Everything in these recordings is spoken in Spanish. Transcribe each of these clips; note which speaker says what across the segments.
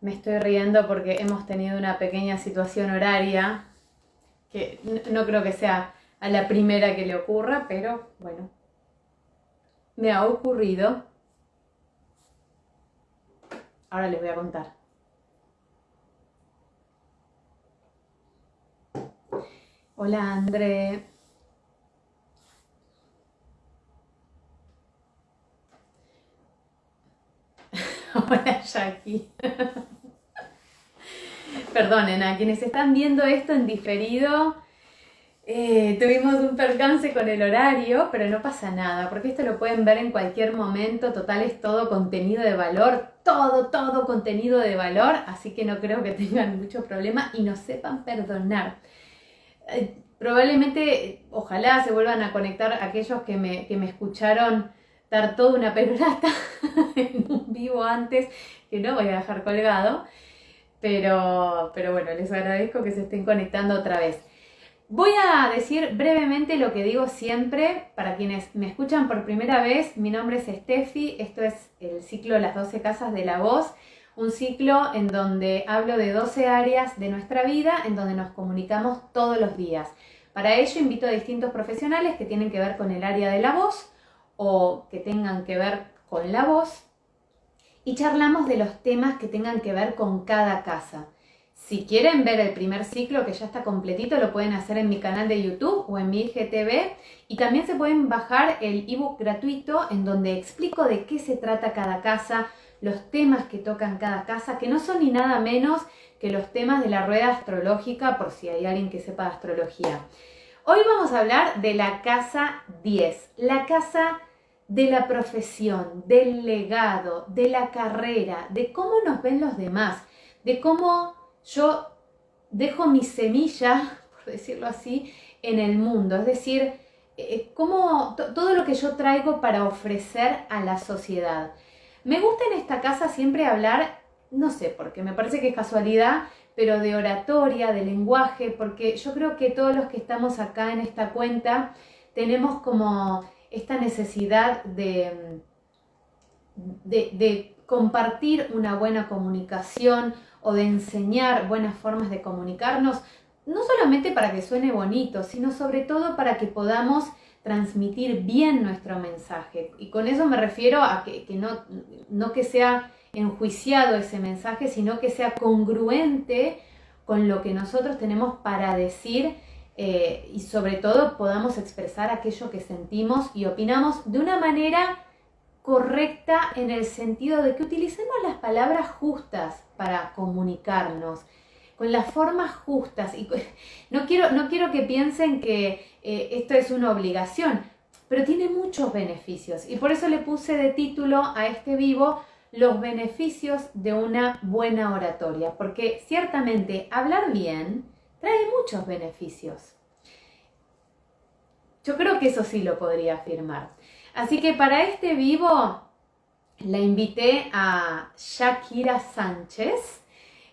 Speaker 1: Me estoy riendo porque hemos tenido una pequeña situación horaria que no creo que sea a la primera que le ocurra, pero bueno, me ha ocurrido. Ahora les voy a contar. Hola, André. Hola, Jackie. Perdonen, a quienes están viendo esto en diferido, tuvimos un percance con el horario, pero no pasa nada, porque esto lo pueden ver en cualquier momento. Total, es todo contenido de valor, todo contenido de valor, así que no creo que tengan mucho problema y nos sepan perdonar. Probablemente, ojalá se vuelvan a conectar aquellos que me escucharon dar toda una perorata en un vivo antes, que no voy a dejar colgado, pero bueno, les agradezco que se estén conectando otra vez. Voy a decir brevemente lo que digo siempre. Para quienes me escuchan por primera vez, mi nombre es Steffi, esto es el ciclo Las 12 Casas de la Voz, un ciclo en donde hablo de 12 áreas de nuestra vida, en donde nos comunicamos todos los días. Para ello invito a distintos profesionales que tienen que ver con el área de la voz o que tengan que ver con la voz y charlamos de los temas que tengan que ver con cada casa. Si quieren ver el primer ciclo, que ya está completito, lo pueden hacer en mi canal de YouTube o en mi IGTV. Y también se pueden bajar el ebook gratuito en donde explico de qué se trata cada casa, los temas que tocan cada casa, que no son ni nada menos que los temas de la rueda astrológica, por si hay alguien que sepa de astrología. Hoy vamos a hablar de la casa 10, la casa de la profesión, del legado, de la carrera, de cómo nos ven los demás, de cómo yo dejo mi semilla, por decirlo así, en el mundo. Es decir, todo lo que yo traigo para ofrecer a la sociedad. Me gusta en esta casa siempre hablar, no sé, porque me parece que es casualidad, pero de oratoria, de lenguaje, porque yo creo que todos los que estamos acá en esta cuenta tenemos como esta necesidad de compartir una buena comunicación o de enseñar buenas formas de comunicarnos, no solamente para que suene bonito, sino sobre todo para que podamos transmitir bien nuestro mensaje. Y con eso me refiero a que no que sea enjuiciado ese mensaje, sino que sea congruente con lo que nosotros tenemos para decir, y sobre todo podamos expresar aquello que sentimos y opinamos de una manera correcta, en el sentido de que utilicemos las palabras justas para comunicarnos, con las formas justas. Y no quiero que piensen que esto es una obligación, pero tiene muchos beneficios. Y por eso le puse de título a este vivo los beneficios de una buena oratoria, porque ciertamente hablar bien trae muchos beneficios. Yo creo que eso sí lo podría afirmar. Así que para este vivo la invité a Shakira Sánchez.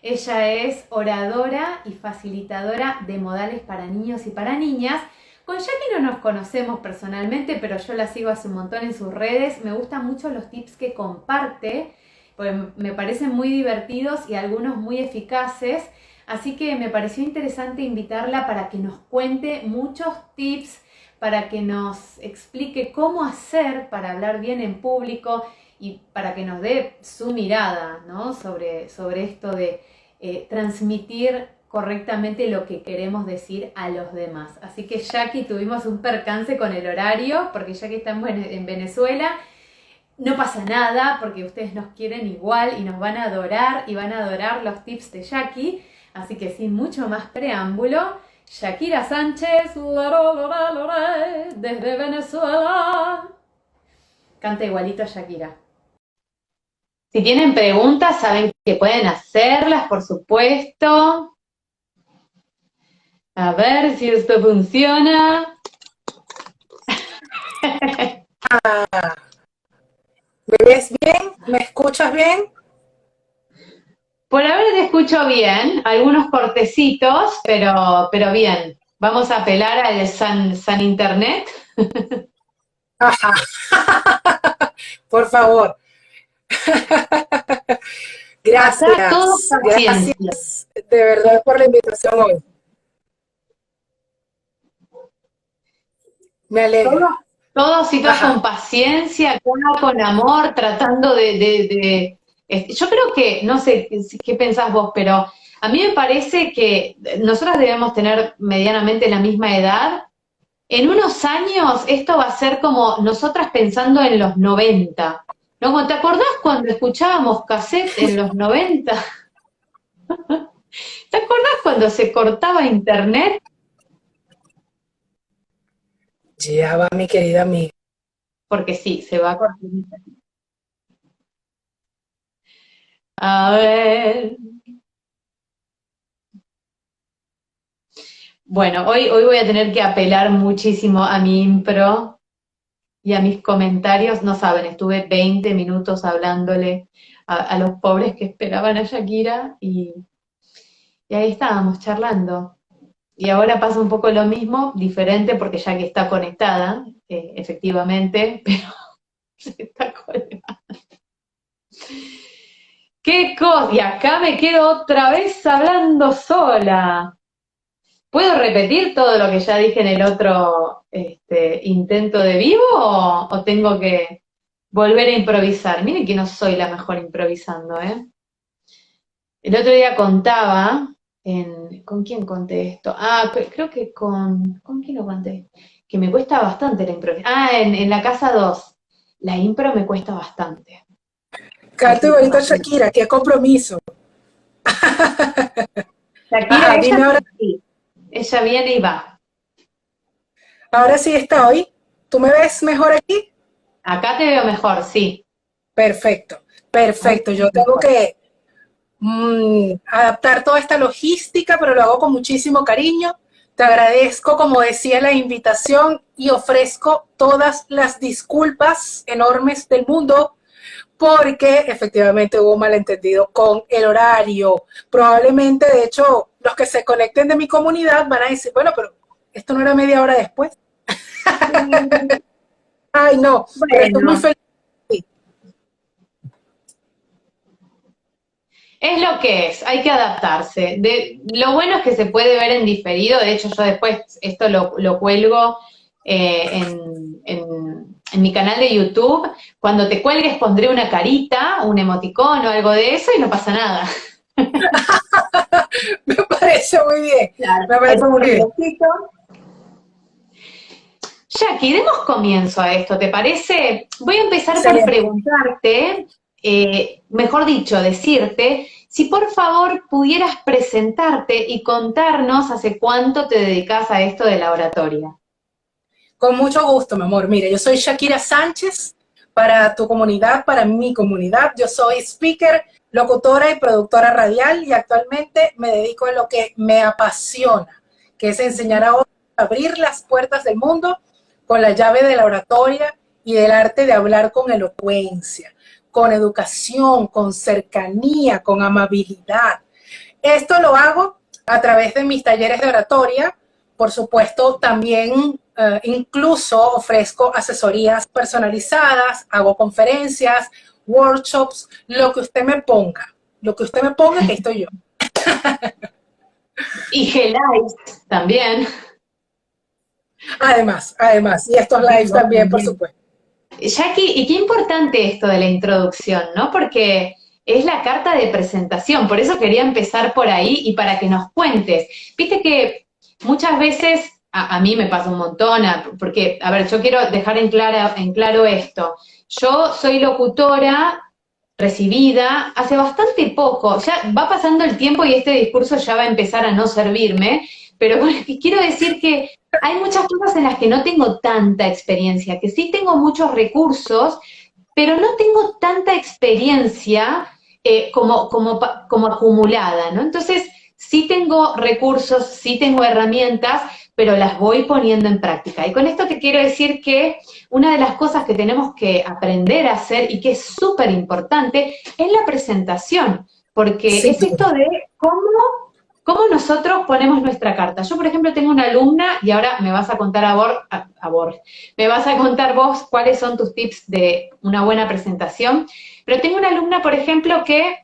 Speaker 1: Ella es oradora y facilitadora de modales para niños y para niñas. Con Jackie no nos conocemos personalmente, pero yo la sigo hace un montón en sus redes. Me gustan mucho los tips que comparte, porque me parecen muy divertidos y algunos muy eficaces. Así que me pareció interesante invitarla para que nos cuente muchos tips, para que nos explique cómo hacer para hablar bien en público y para que nos dé su mirada, ¿no? sobre esto de transmitir correctamente lo que queremos decir a los demás. Así que Jackie, tuvimos un percance con el horario, porque Jackie está en Venezuela. No pasa nada, porque ustedes nos quieren igual y nos van a adorar y van a adorar los tips de Jackie. Así que sin mucho más preámbulo, Shakira Sánchez, desde Venezuela. Canta igualito a Shakira. Si tienen preguntas, saben que pueden hacerlas, por supuesto. A ver si esto funciona.
Speaker 2: ¿Me ves bien? ¿Me escuchas bien?
Speaker 1: Por ahora te escucho bien, algunos cortecitos, pero bien. Vamos a apelar al San Internet.
Speaker 2: Ajá. Por favor.
Speaker 1: Acá todo
Speaker 2: Gracias,
Speaker 1: paciencia.
Speaker 2: gracias de verdad por la invitación hoy. Me
Speaker 1: Todo,
Speaker 2: alegra.
Speaker 1: todo así, todo con
Speaker 2: Ajá.
Speaker 1: paciencia, con amor, tratando yo creo que, no sé qué pensás vos, pero a mí me parece que nosotros debemos tener medianamente la misma edad. En unos años esto va a ser como nosotras pensando en los 90. ¿No? ¿Te acordás cuando escuchábamos cassette en los 90? ¿Te acordás cuando se cortaba internet?
Speaker 2: Ya va mi querida amiga.
Speaker 1: Porque sí, se va a cortar internet. A ver. Bueno, hoy voy a tener que apelar muchísimo a mi impro y a mis comentarios. No saben, estuve 20 minutos hablándole a los pobres que esperaban a Shakira y ahí estábamos charlando. Y ahora pasa un poco lo mismo, diferente porque ya que está conectada, efectivamente, pero se está colgando. ¡Qué cosa! Y acá me quedo otra vez hablando sola. ¿Puedo repetir todo lo que ya dije en el otro intento de vivo o tengo que volver a improvisar? Miren que no soy la mejor improvisando, ¿eh? El otro día contaba, ¿con quién conté esto? Ah, creo que ¿con quién lo conté? Que me cuesta bastante la improvisación. Ah, en la casa 2. La impro me cuesta bastante.
Speaker 2: Canto
Speaker 1: Así que
Speaker 2: igualito a
Speaker 1: imagínate.
Speaker 2: Shakira, qué compromiso.
Speaker 1: Shakira,
Speaker 2: Ajá,
Speaker 1: ella
Speaker 2: dime ahora.
Speaker 1: sí, ella viene y va.
Speaker 2: Ahora sí está hoy. ¿Tú me ves mejor aquí?
Speaker 1: Acá te veo mejor, sí.
Speaker 2: Perfecto,
Speaker 1: Ahí
Speaker 2: perfecto.
Speaker 1: te
Speaker 2: Yo
Speaker 1: veo
Speaker 2: tengo
Speaker 1: mejor.
Speaker 2: que adaptar toda esta logística, pero lo hago con muchísimo cariño. Te agradezco, como decía, la invitación y ofrezco todas las disculpas enormes del mundo porque efectivamente hubo malentendido con el horario. Probablemente, de hecho, los que se conecten de mi comunidad van a decir, bueno, pero esto no era media hora después. Ay, no, pero estoy muy
Speaker 1: Bueno,
Speaker 2: feliz.
Speaker 1: es lo que es, hay que adaptarse. Lo bueno es que se puede ver en diferido, de hecho yo después esto lo cuelgo en mi canal de YouTube. Cuando te cuelgues pondré una carita, un emoticón o algo de eso y no pasa nada.
Speaker 2: Me parece muy bien.
Speaker 1: Claro,
Speaker 2: Me
Speaker 1: ahí
Speaker 2: parece
Speaker 1: pongo
Speaker 2: muy
Speaker 1: unos
Speaker 2: bien.
Speaker 1: besitos. Jackie, demos comienzo a esto, ¿te parece? Voy a empezar por
Speaker 2: Excelente.
Speaker 1: preguntarte, mejor dicho, decirte, si por favor pudieras presentarte y contarnos hace cuánto te dedicas a esto de la oratoria.
Speaker 2: Con mucho gusto, mi amor. Mire, yo soy Shakira Sánchez para tu comunidad, para mi comunidad. Yo soy speaker, locutora y productora radial y actualmente me dedico a lo que me apasiona, que es enseñar a otros a abrir las puertas del mundo con la llave de la oratoria y del arte de hablar con elocuencia, con educación, con cercanía, con amabilidad. Esto lo hago a través de mis talleres de oratoria. Por supuesto, también incluso ofrezco asesorías personalizadas, hago conferencias, workshops, lo que usted me ponga, que estoy yo.
Speaker 1: Y G-Live también.
Speaker 2: Además, y estos lives
Speaker 1: Vivo
Speaker 2: también, por
Speaker 1: también.
Speaker 2: supuesto.
Speaker 1: Jackie, y qué importante esto de la introducción, ¿no? Porque es la carta de presentación, por eso quería empezar por ahí y para que nos cuentes. Viste que muchas veces, a mí me pasa un montón, porque, a ver, yo quiero dejar en claro esto. Yo soy locutora recibida hace bastante poco, ya va pasando el tiempo y este discurso ya va a empezar a no servirme, pero bueno, quiero decir que hay muchas cosas en las que no tengo tanta experiencia, que sí tengo muchos recursos, pero no tengo tanta experiencia como acumulada, ¿no? Entonces, sí tengo recursos, sí tengo herramientas, pero las voy poniendo en práctica. Y con esto te quiero decir que una de las cosas que tenemos que aprender a hacer y que es súper importante es la presentación, porque
Speaker 2: Sin
Speaker 1: es esto
Speaker 2: duda.
Speaker 1: de cómo nosotros ponemos nuestra carta. Yo, por ejemplo, tengo una alumna y ahora me vas a contar me vas a contar vos cuáles son tus tips de una buena presentación, pero tengo una alumna, por ejemplo, que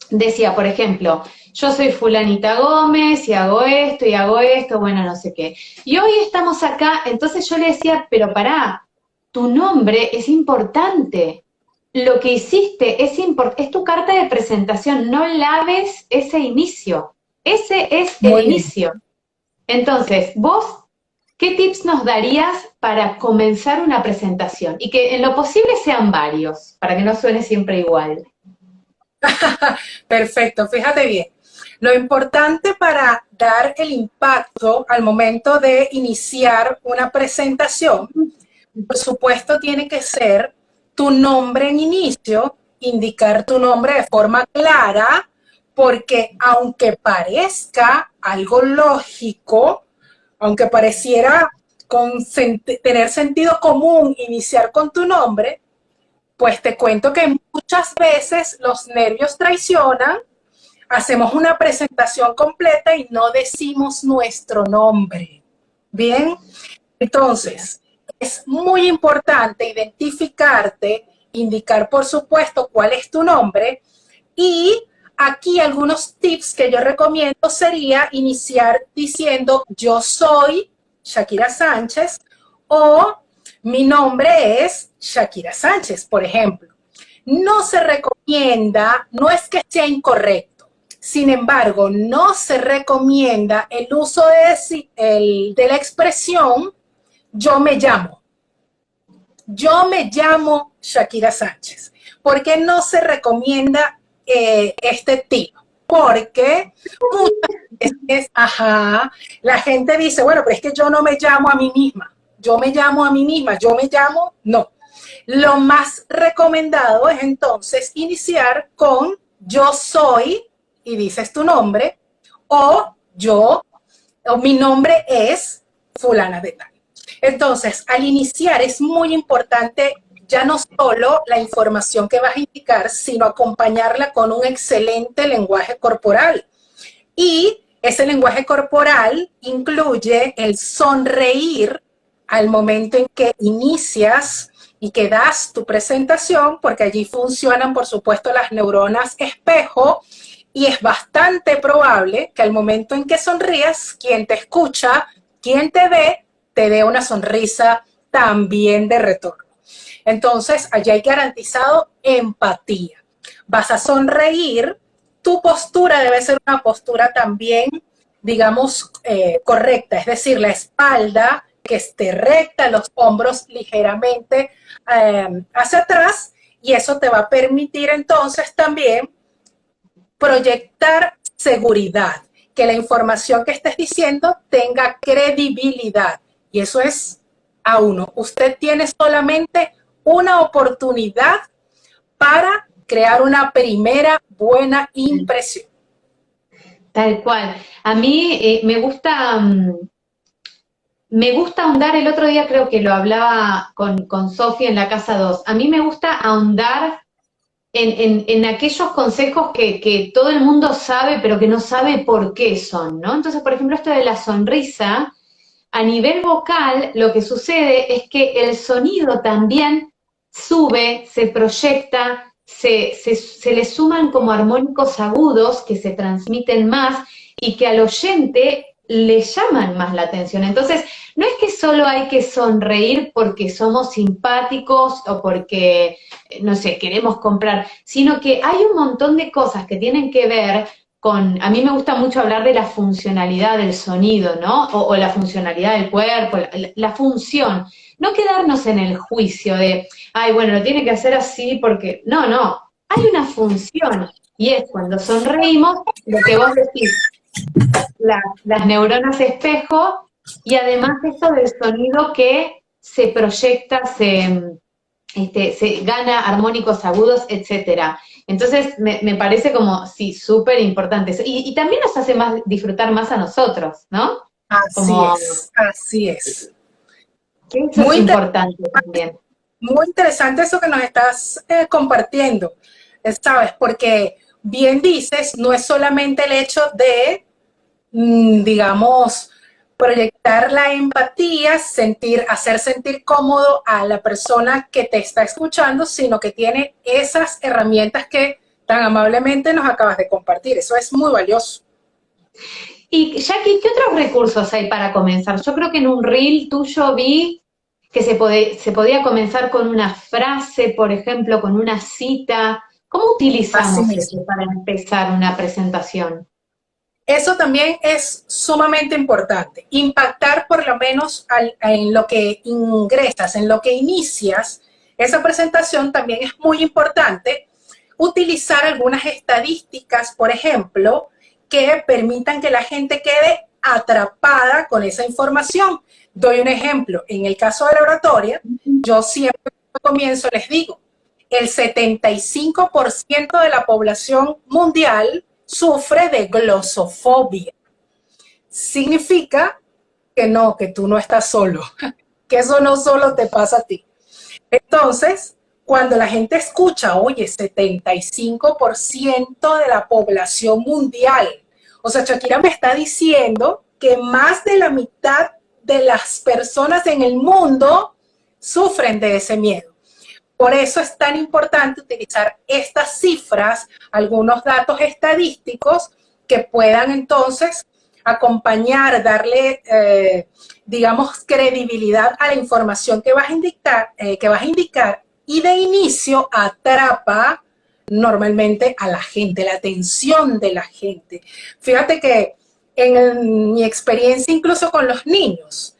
Speaker 1: decía, por ejemplo, yo soy fulanita Gómez y hago esto, bueno, no sé qué. Y hoy estamos acá, entonces yo le decía, pero pará, tu nombre es importante. Lo que hiciste es tu carta de presentación, no laves ese inicio. Ese es el
Speaker 2: Muy bien.
Speaker 1: inicio. Entonces, vos, ¿qué tips nos darías para comenzar una presentación? Y que en lo posible sean varios, para que no suene siempre igual.
Speaker 2: Perfecto, fíjate bien. Lo importante para dar el impacto al momento de iniciar una presentación, por supuesto, tiene que ser tu nombre en inicio, indicar tu nombre de forma clara, porque aunque parezca algo lógico, aunque pareciera tener sentido común iniciar con tu nombre, pues te cuento que muchas veces los nervios traicionan, hacemos una presentación completa y no decimos nuestro nombre. Bien, entonces es muy importante identificarte, indicar por supuesto cuál es tu nombre y aquí algunos tips que yo recomiendo sería iniciar diciendo yo soy Shakira Sánchez o mi nombre es Shakira Sánchez, por ejemplo. No se recomienda, no es que sea incorrecto, sin embargo, no se recomienda el uso de la expresión yo me llamo. Yo me llamo Shakira Sánchez. ¿Por qué no se recomienda este tip? Porque muchas veces, la gente dice, bueno, pero es que yo no me llamo a mí misma. Yo me llamo a mí misma. Yo me llamo, no. Lo más recomendado es entonces iniciar con yo soy y dices tu nombre o o mi nombre es fulana de tal. Entonces, al iniciar es muy importante ya no solo la información que vas a indicar, sino acompañarla con un excelente lenguaje corporal. Y ese lenguaje corporal incluye el sonreír al momento en que inicias y que das tu presentación, porque allí funcionan, por supuesto, las neuronas espejo, y es bastante probable que al momento en que sonrías, quien te escucha, quien te ve, te dé una sonrisa también de retorno. Entonces, allí hay garantizado empatía. Vas a sonreír, tu postura debe ser una postura también, digamos, correcta, es decir, la espalda que esté recta, los hombros ligeramente hacia atrás, y eso te va a permitir entonces también proyectar seguridad, que la información que estés diciendo tenga credibilidad. Y eso es a uno. Usted tiene solamente una oportunidad para crear una primera buena impresión.
Speaker 1: Tal cual. A mí me gusta ahondar, el otro día creo que lo hablaba con Sofía en la Casa 2, a mí me gusta ahondar en aquellos consejos que todo el mundo sabe, pero que no sabe por qué son, ¿no? Entonces, por ejemplo, esto de la sonrisa, a nivel vocal, lo que sucede es que el sonido también sube, se proyecta, se le suman como armónicos agudos que se transmiten más y que al oyente le llaman más la atención. Entonces, no es que solo hay que sonreír porque somos simpáticos o porque, no sé, queremos comprar, sino que hay un montón de cosas que tienen que ver a mí me gusta mucho hablar de la funcionalidad del sonido, ¿no? O la funcionalidad del cuerpo, la función. No quedarnos en el juicio de, ay, bueno, lo tiene que hacer así porque, no, no, hay una función. Y es cuando sonreímos, lo que vos decís, las neuronas espejo y además esto del sonido que se proyecta, se gana armónicos agudos, etcétera. Entonces, me parece como, sí, súper importante. Y también nos hace disfrutar más a nosotros, ¿no?
Speaker 2: Así
Speaker 1: Como,
Speaker 2: es, así es.
Speaker 1: que eso es importante también.
Speaker 2: Muy interesante eso que nos estás compartiendo, ¿sabes? Porque bien dices, no es solamente el hecho de, digamos, proyectar la empatía, hacer sentir cómodo a la persona que te está escuchando, sino que tiene esas herramientas que tan amablemente nos acabas de compartir. Eso es muy valioso.
Speaker 1: Y Jackie, ¿qué otros recursos hay para comenzar? Yo creo que en un reel tuyo vi que se podía comenzar con una frase, por ejemplo, con una cita. ¿Cómo
Speaker 2: Así
Speaker 1: utilizamos
Speaker 2: mismo.
Speaker 1: eso para empezar una presentación?
Speaker 2: Eso también es sumamente importante. Impactar por lo menos en lo que ingresas, en lo que inicias. Esa presentación también es muy importante. Utilizar algunas estadísticas, por ejemplo, que permitan que la gente quede atrapada con esa información. Doy un ejemplo. En el caso de la oratoria, yo siempre al comienzo les digo, el 75% de la población mundial sufre de glosofobia. Significa que tú no estás solo, que eso no solo te pasa a ti. Entonces, cuando la gente escucha, oye, 75% de la población mundial, o sea, Shakira me está diciendo que más de la mitad de las personas en el mundo sufren de ese miedo. Por eso es tan importante utilizar estas cifras, algunos datos estadísticos que puedan entonces acompañar, darle, digamos, credibilidad a la información que vas a indicar y de inicio atrapa normalmente a la gente, la atención de la gente. Fíjate que en mi experiencia incluso con los niños,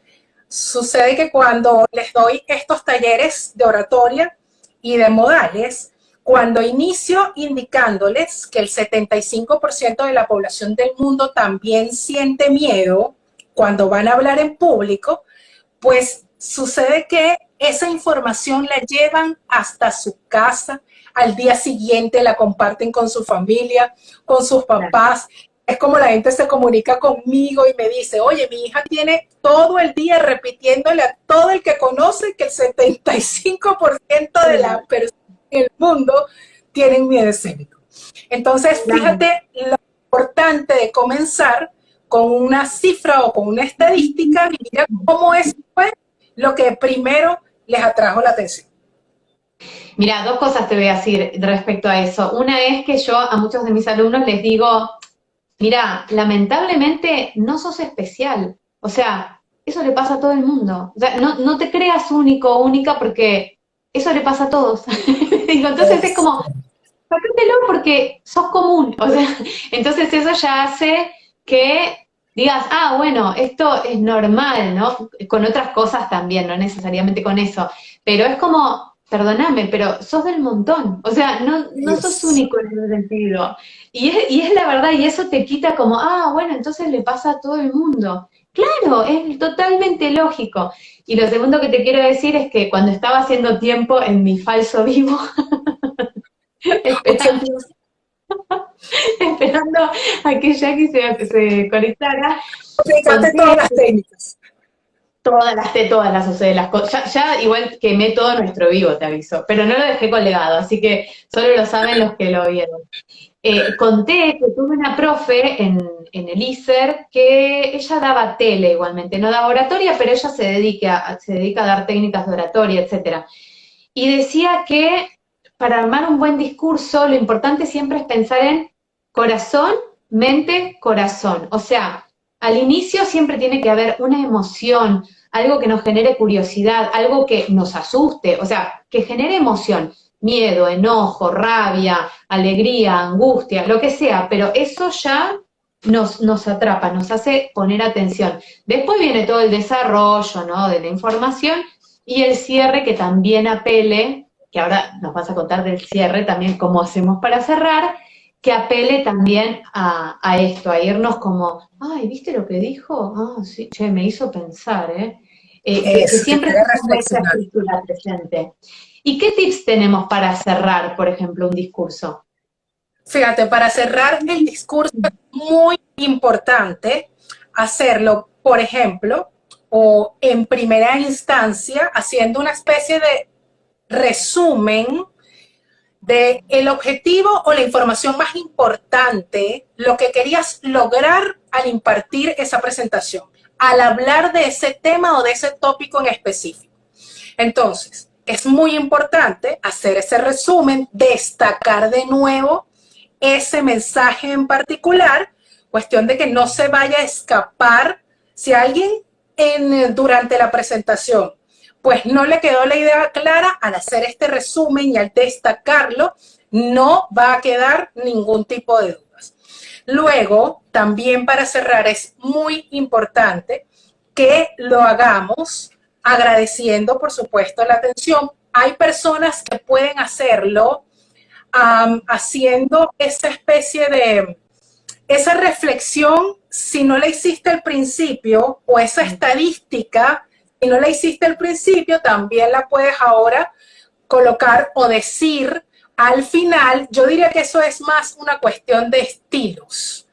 Speaker 2: sucede que cuando les doy estos talleres de oratoria y de modales, cuando inicio indicándoles que el 75% de la población del mundo también siente miedo cuando van a hablar en público, pues sucede que esa información la llevan hasta su casa, al día siguiente la comparten con su familia, con sus papás. Es como la gente se comunica conmigo y me dice, oye, mi hija tiene todo el día repitiéndole a todo el que conoce que el 75% de las personas en el mundo tienen miedo escénico. Entonces, fíjate lo importante de comenzar con una cifra o con una estadística y mira cómo eso fue lo que primero les atrajo la atención.
Speaker 1: Mira, dos cosas te voy a decir respecto a eso. Una es que yo a muchos de mis alumnos les digo, mira, lamentablemente no sos especial. O sea, eso le pasa a todo el mundo. O sea, no te creas único o única porque eso le pasa a todos. Digo, entonces es como, sacátelo porque sos común. O sea, entonces eso ya hace que digas, ah, bueno, esto es normal, ¿no? Con otras cosas también, no necesariamente con eso. Pero es como, perdóname, pero sos del montón. O sea, no sos único en ese sentido. Y es la verdad, y eso te quita como, ah, bueno, entonces le pasa a todo el mundo. Claro, es totalmente lógico. Y lo segundo que te quiero decir es que cuando estaba haciendo tiempo en mi falso vivo, esperando, esperando a que Jackie se conectara,
Speaker 2: Aplicaste
Speaker 1: conté
Speaker 2: todas las técnicas.
Speaker 1: todas las usé, las cosas. Ya igual quemé todo nuestro vivo, te aviso, pero no lo dejé colgado, así que solo lo saben los que lo vieron. Conté que tuve una profe en el ISER que ella daba tele igualmente, no daba oratoria, pero ella se dedica a dar técnicas de oratoria, etcétera. Y decía que para armar un buen discurso lo importante siempre es pensar en corazón, mente, corazón. O sea, al inicio siempre tiene que haber una emoción, algo que nos genere curiosidad, algo que nos asuste, o sea, que genere emoción, miedo, enojo, rabia, alegría, angustia, lo que sea, pero eso ya nos atrapa, nos hace poner atención. Después viene todo el desarrollo, ¿no?, de la información y el cierre que también apele, que ahora nos vas a contar del cierre también cómo hacemos para cerrar, que apele también a esto, a irnos como, ay, ¿viste lo que dijo? Ah, sí, che, me hizo pensar, ¿eh? Que
Speaker 2: Eso, que
Speaker 1: siempre
Speaker 2: te haga
Speaker 1: tenga esa
Speaker 2: reflexionar.
Speaker 1: estructura presente. ¿Y qué tips tenemos para cerrar, por ejemplo, un discurso?
Speaker 2: Fíjate, para cerrar el discurso es muy importante hacerlo, por ejemplo, o en primera instancia, haciendo una especie de resumen de el objetivo o la información más importante, lo que querías lograr al impartir esa presentación, al hablar de ese tema o de ese tópico en específico. Entonces, es muy importante hacer ese resumen, destacar de nuevo ese mensaje en particular, cuestión de que no se vaya a escapar. Si alguien durante la presentación pues no le quedó la idea clara, al hacer este resumen y al destacarlo, no va a quedar ningún tipo de dudas. Luego, también para cerrar, es muy importante que lo hagamos agradeciendo, por supuesto, la atención. Hay personas que pueden hacerlo haciendo esa especie de, esa reflexión, si no la hiciste al principio, o esa estadística, si no la hiciste al principio, también la puedes ahora colocar o decir al final. Yo diría que eso es más una cuestión de estilos.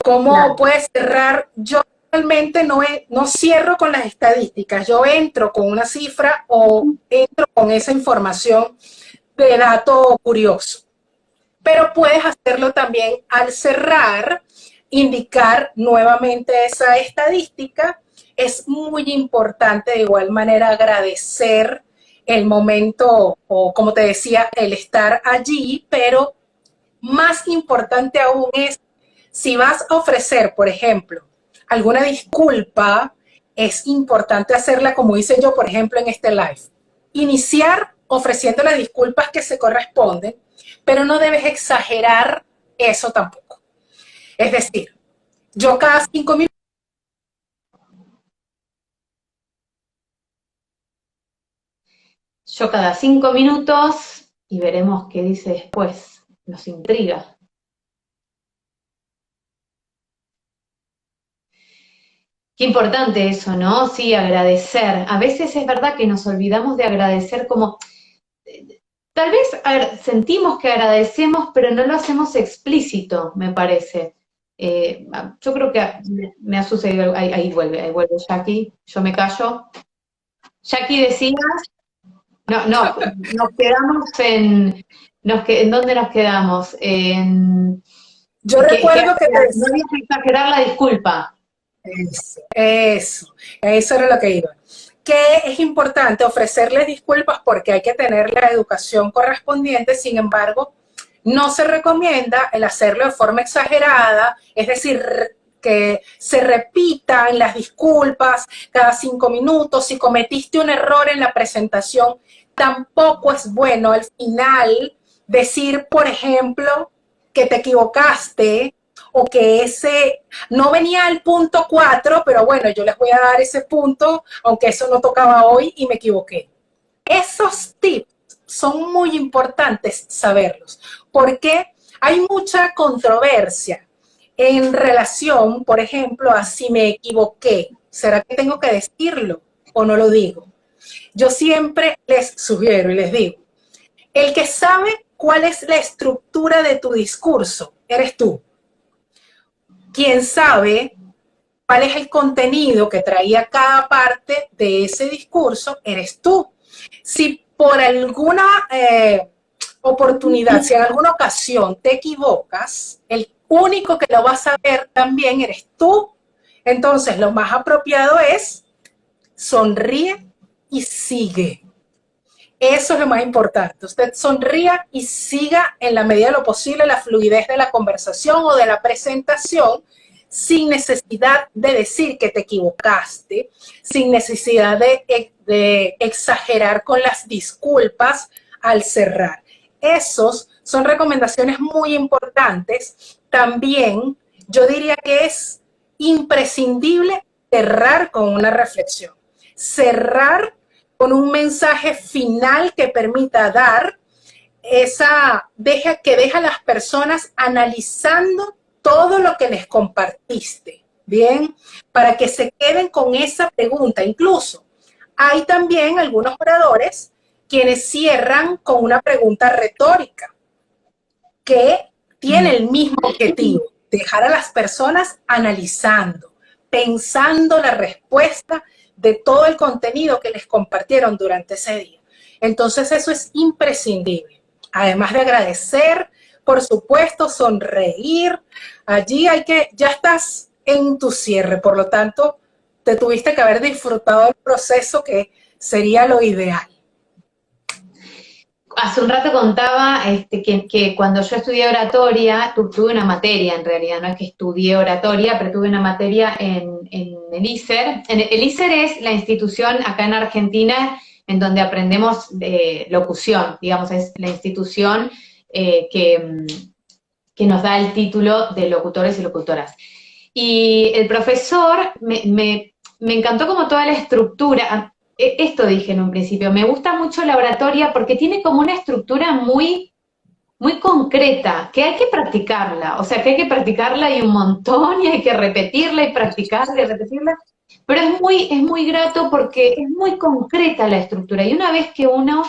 Speaker 2: ¿Cómo claro. puedes cerrar? Yo realmente no cierro con las estadísticas, yo entro con una cifra o entro con esa información de dato curioso. Pero puedes hacerlo también al cerrar, indicar nuevamente esa estadística. Es muy importante de igual manera agradecer el momento o, como te decía, el estar allí, pero más importante aún es si vas a ofrecer, por ejemplo, alguna disculpa, es importante hacerla como hice yo, por ejemplo, en este live. Iniciar ofreciendo las disculpas que se corresponden, pero no debes exagerar eso tampoco. Es decir, yo cada 5 minutos...
Speaker 1: Yo cada 5 minutos y veremos qué dice después. Nos intriga. Qué importante eso, ¿no? Sí, agradecer. A veces es verdad que nos olvidamos de agradecer como... Tal vez sentimos que agradecemos, pero no lo hacemos explícito, me parece. Yo creo que me ha sucedido... Ahí vuelve Jackie. Yo me callo. Jackie, decías... No, nos quedamos en... ¿En dónde nos quedamos?
Speaker 2: Yo recuerdo que...
Speaker 1: No había que exagerar la disculpa.
Speaker 2: Eso era lo que iba. Que es importante ofrecerles disculpas porque hay que tener la educación correspondiente, sin embargo, no se recomienda el hacerlo de forma exagerada, es decir, que se repitan las disculpas cada 5 minutos. Si cometiste un error en la presentación, tampoco es bueno al final decir, por ejemplo, que te equivocaste o que ese no venía al punto 4, pero bueno, yo les voy a dar ese punto, aunque eso no tocaba hoy y me equivoqué. Esos tips son muy importantes saberlos, porque hay mucha controversia en relación, por ejemplo, a si me equivoqué. ¿Será que tengo que decirlo o no lo digo? Yo siempre les sugiero y les digo, el que sabe cuál es la estructura de tu discurso, eres tú. Quien sabe cuál es el contenido que traía cada parte de ese discurso, eres tú. Si por alguna oportunidad, si en alguna ocasión te equivocas, el único que lo va a saber también eres tú. Entonces, lo más apropiado es sonríe y sigue. Eso es lo más importante. Usted sonría y siga en la medida de lo posible la fluidez de la conversación o de la presentación, sin necesidad de decir que te equivocaste, sin necesidad de exagerar con las disculpas al cerrar. Esos son recomendaciones muy importantes. También yo diría que es imprescindible cerrar con una reflexión. Cerrar con un mensaje final que permita dar que deja a las personas analizando todo lo que les compartiste, ¿bien? Para que se queden con esa pregunta. Incluso hay también algunos oradores quienes cierran con una pregunta retórica que tiene el mismo objetivo, dejar a las personas analizando, pensando la respuesta de todo el contenido que les compartieron durante ese día. Entonces eso es imprescindible. Además de agradecer, por supuesto, sonreír. Allí ya estás en tu cierre, por lo tanto, te tuviste que haber disfrutado del proceso, que sería lo ideal.
Speaker 1: Hace un rato contaba que cuando yo estudié oratoria, tuve una materia en realidad, no es que estudié oratoria, pero tuve una materia en el ISER. El ISER es la institución acá en Argentina en donde aprendemos locución, digamos, es la institución que nos da el título de locutores y locutoras. Y el profesor me encantó como toda la estructura. Esto dije en un principio, me gusta mucho la oratoria porque tiene como una estructura muy concreta, que hay que practicarla, o sea, que hay que practicarla y un montón, y hay que repetirla y practicarla y repetirla, pero es muy grato porque es muy concreta la estructura, y una vez que uno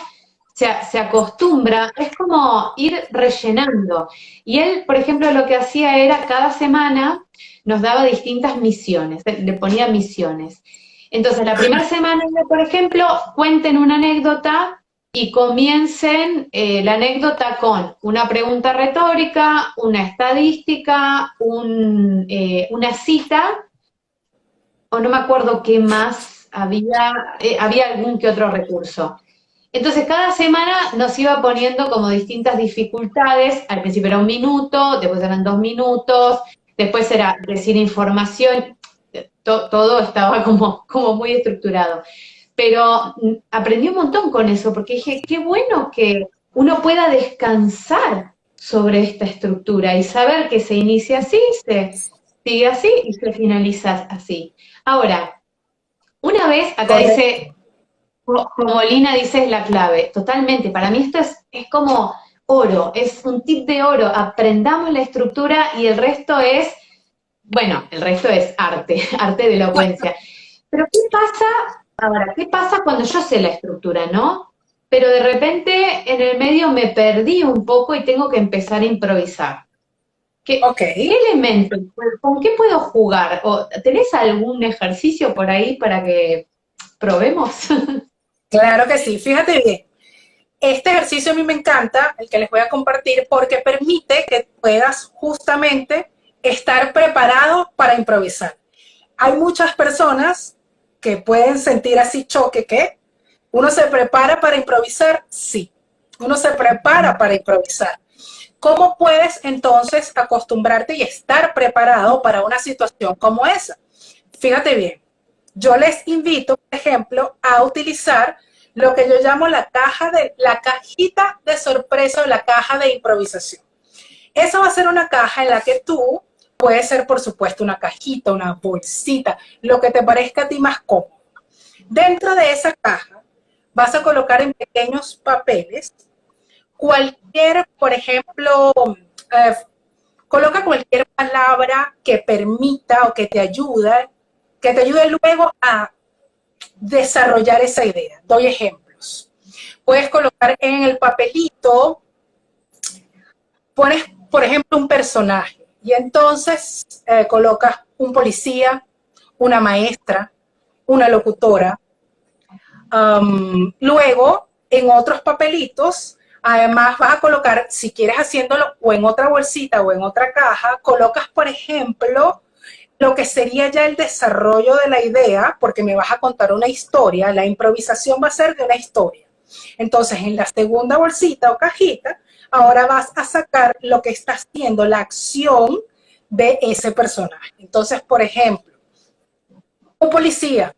Speaker 1: se acostumbra, es como ir rellenando. Y él, por ejemplo, lo que hacía era cada semana nos daba distintas misiones, le ponía misiones. Entonces, la primera semana, por ejemplo, cuenten una anécdota y comiencen la anécdota con una pregunta retórica, una estadística, una cita, o no me acuerdo qué más había algún que otro recurso. Entonces, cada semana nos iba poniendo como distintas dificultades. Al principio era 1 minuto, después eran 2 minutos, después era decir información. Todo estaba como muy estructurado. Pero aprendí un montón con eso, porque dije, qué bueno que uno pueda descansar sobre esta estructura y saber que se inicia así, se sigue así y se finaliza así. Ahora, una vez, acá
Speaker 2: Correcto.
Speaker 1: dice, como Lina dice, es la clave. Totalmente, para mí esto es como oro, es un tip de oro. Aprendamos la estructura y el resto es, bueno, el resto es arte, arte de elocuencia. Pero ¿qué pasa ahora? ¿Qué pasa cuando yo sé la estructura, no? Pero de repente en el medio me perdí un poco y tengo que empezar a improvisar.
Speaker 2: Ok,
Speaker 1: ¿Qué elementos? ¿Con qué puedo jugar? ¿O tenés algún ejercicio por ahí para que probemos?
Speaker 2: claro que sí. Fíjate bien. Este ejercicio a mí me encanta, el que les voy a compartir, porque permite que puedas justamente estar preparado para improvisar. Hay muchas personas que pueden sentir así choque, que uno se prepara para improvisar, sí, uno se prepara para improvisar. ¿Cómo puedes entonces acostumbrarte y estar preparado para una situación como esa? Fíjate bien, yo les invito, por ejemplo, a utilizar lo que yo llamo la cajita de sorpresa o la caja de improvisación. Esa va a ser una caja en la que tú, puede ser por supuesto una cajita, una bolsita, lo que te parezca a ti más cómodo. Dentro de esa caja vas a colocar en pequeños papeles cualquier, por ejemplo, eh, coloca cualquier palabra que permita o que te ayude luego a desarrollar esa idea. Doy ejemplos. Puedes colocar en el papelito, pones, por ejemplo, un personaje y entonces colocas un policía, una maestra, una locutora. Luego, en otros papelitos, además vas a colocar, si quieres haciéndolo o en otra bolsita o en otra caja, colocas, por ejemplo, lo que sería ya el desarrollo de la idea, porque me vas a contar una historia, la improvisación va a ser de una historia. Entonces, en la segunda bolsita o cajita, ahora vas a sacar lo que está haciendo la acción de ese personaje. Entonces, por ejemplo, un policía,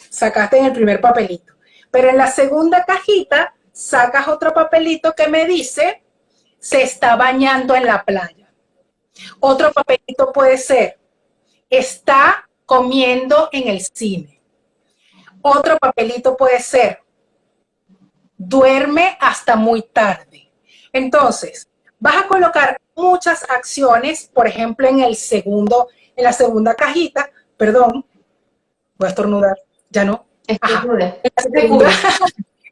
Speaker 2: sacaste en el primer papelito, pero en la segunda cajita sacas otro papelito que me dice, se está bañando en la playa. Otro papelito puede ser, está comiendo en el cine. Otro papelito puede ser, duerme hasta muy tarde. Entonces, vas a colocar muchas acciones, por ejemplo, en la segunda cajita, perdón, voy a estornudar, ya no. Ajá.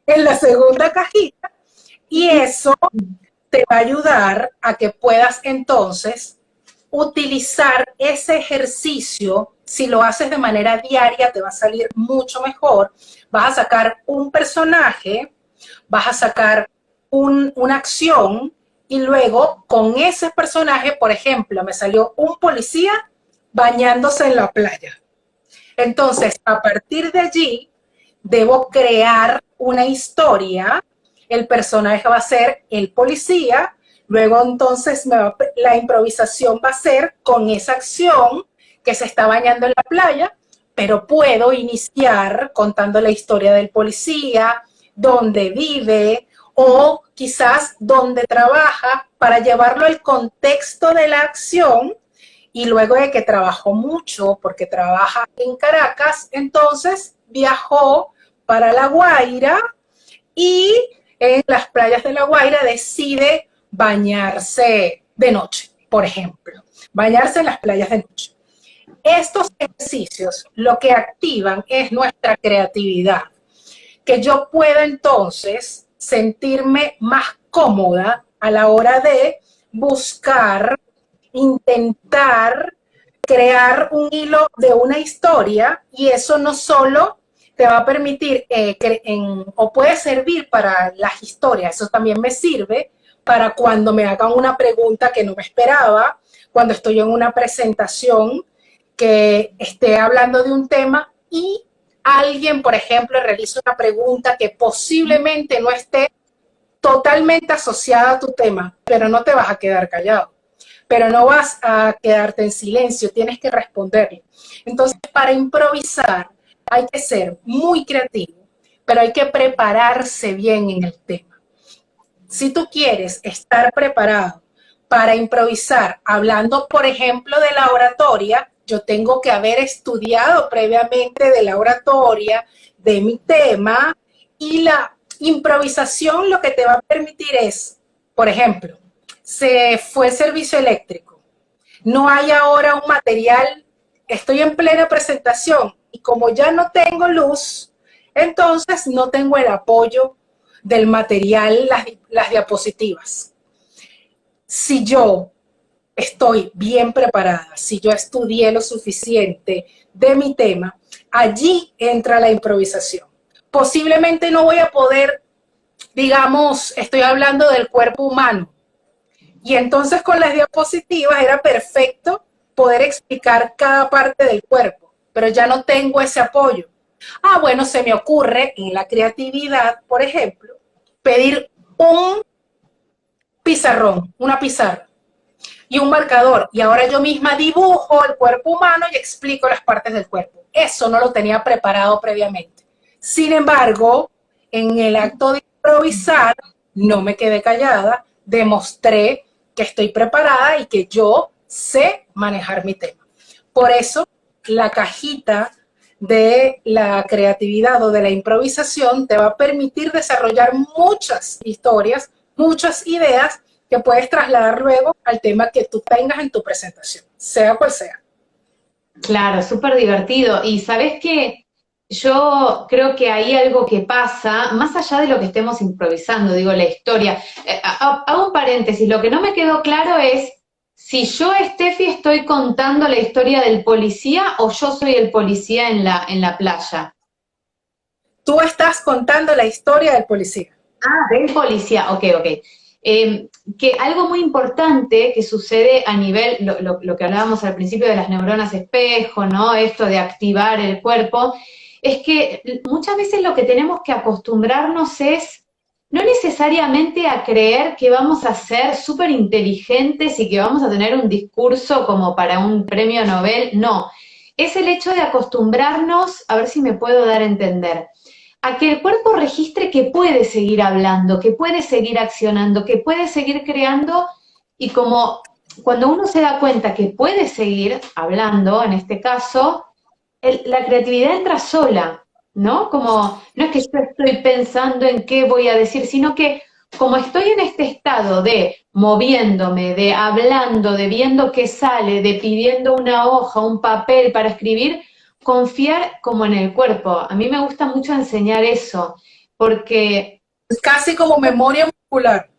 Speaker 2: En la segunda cajita, y eso te va a ayudar a que puedas entonces utilizar ese ejercicio. Si lo haces de manera diaria, te va a salir mucho mejor. Vas a sacar un personaje, vas a sacar una acción y luego con ese personaje, por ejemplo, me salió un policía bañándose en la playa. Entonces, a partir de allí, debo crear una historia el personaje va a ser el policía, luego entonces la improvisación va a ser con esa acción que se está bañando en la playa, pero puedo iniciar contando la historia del policía, dónde vive o quizás dónde trabaja para llevarlo al contexto de la acción y luego de que trabajó mucho porque trabaja en Caracas, entonces viajó para La Guaira y en las playas de La Guaira decide bañarse de noche, por ejemplo, bañarse en las playas de noche. Estos ejercicios lo que activan es nuestra creatividad, que yo pueda entonces sentirme más cómoda a la hora de buscar, intentar crear un hilo de una historia y eso no solo te va a permitir o puede servir para las historias, eso también me sirve para cuando me hagan una pregunta que no me esperaba, cuando estoy en una presentación que esté hablando de un tema y alguien, por ejemplo, realiza una pregunta que posiblemente no esté totalmente asociada a tu tema, pero no te vas a quedar callado, pero no vas a quedarte en silencio, tienes que responderle. Entonces, para improvisar hay que ser muy creativo, pero hay que prepararse bien en el tema. Si tú quieres estar preparado para improvisar, hablando, por ejemplo, de la oratoria, yo tengo que haber estudiado previamente de la oratoria, de mi tema, y la improvisación lo que te va a permitir es, por ejemplo, se fue el servicio eléctrico, no hay ahora un material, estoy en plena presentación y como ya no tengo luz, entonces no tengo el apoyo del material, las diapositivas. Si yo estoy bien preparada, si yo estudié lo suficiente de mi tema, allí entra la improvisación. Posiblemente no voy a poder, digamos, estoy hablando del cuerpo humano, y entonces con las diapositivas era perfecto poder explicar cada parte del cuerpo, pero ya no tengo ese apoyo. Ah, bueno, se me ocurre en la creatividad, por ejemplo, pedir un pizarrón, una pizarra y un marcador. Y ahora yo misma dibujo el cuerpo humano y explico las partes del cuerpo. Eso no lo tenía preparado previamente. Sin embargo, en el acto de improvisar, no me quedé callada, demostré que estoy preparada y que yo sé manejar mi tema. Por eso, la cajita de la creatividad o de la improvisación te va a permitir desarrollar muchas historias, muchas ideas que puedes trasladar luego al tema que tú tengas en tu presentación, sea cual sea.
Speaker 1: Claro, súper divertido. Y sabes que yo creo que hay algo que pasa, más allá de lo que estemos improvisando, digo, la historia. Hago un paréntesis, lo que no me quedó claro es si yo, Steffi, estoy contando la historia del policía o yo soy el policía en la playa.
Speaker 2: Tú estás contando la historia del policía.
Speaker 1: Ah, del policía, ok. Que algo muy importante que sucede a nivel, lo que hablábamos al principio de las neuronas espejo, ¿no? Esto de activar el cuerpo, es que muchas veces lo que tenemos que acostumbrarnos es no necesariamente a creer que vamos a ser súper inteligentes y que vamos a tener un discurso como para un premio Nobel, no. Es el hecho de acostumbrarnos, a ver si me puedo dar a entender, a que el cuerpo registre que puede seguir hablando, que puede seguir accionando, que puede seguir creando, y como cuando uno se da cuenta que puede seguir hablando, en este caso, la creatividad entra sola, ¿no? Como, no es que yo estoy pensando en qué voy a decir, sino que como estoy en este estado de moviéndome, de hablando, de viendo qué sale, de pidiendo una hoja, un papel para escribir, confiar como en el cuerpo. A mí me gusta mucho enseñar eso, porque...
Speaker 2: Es casi como memoria muscular.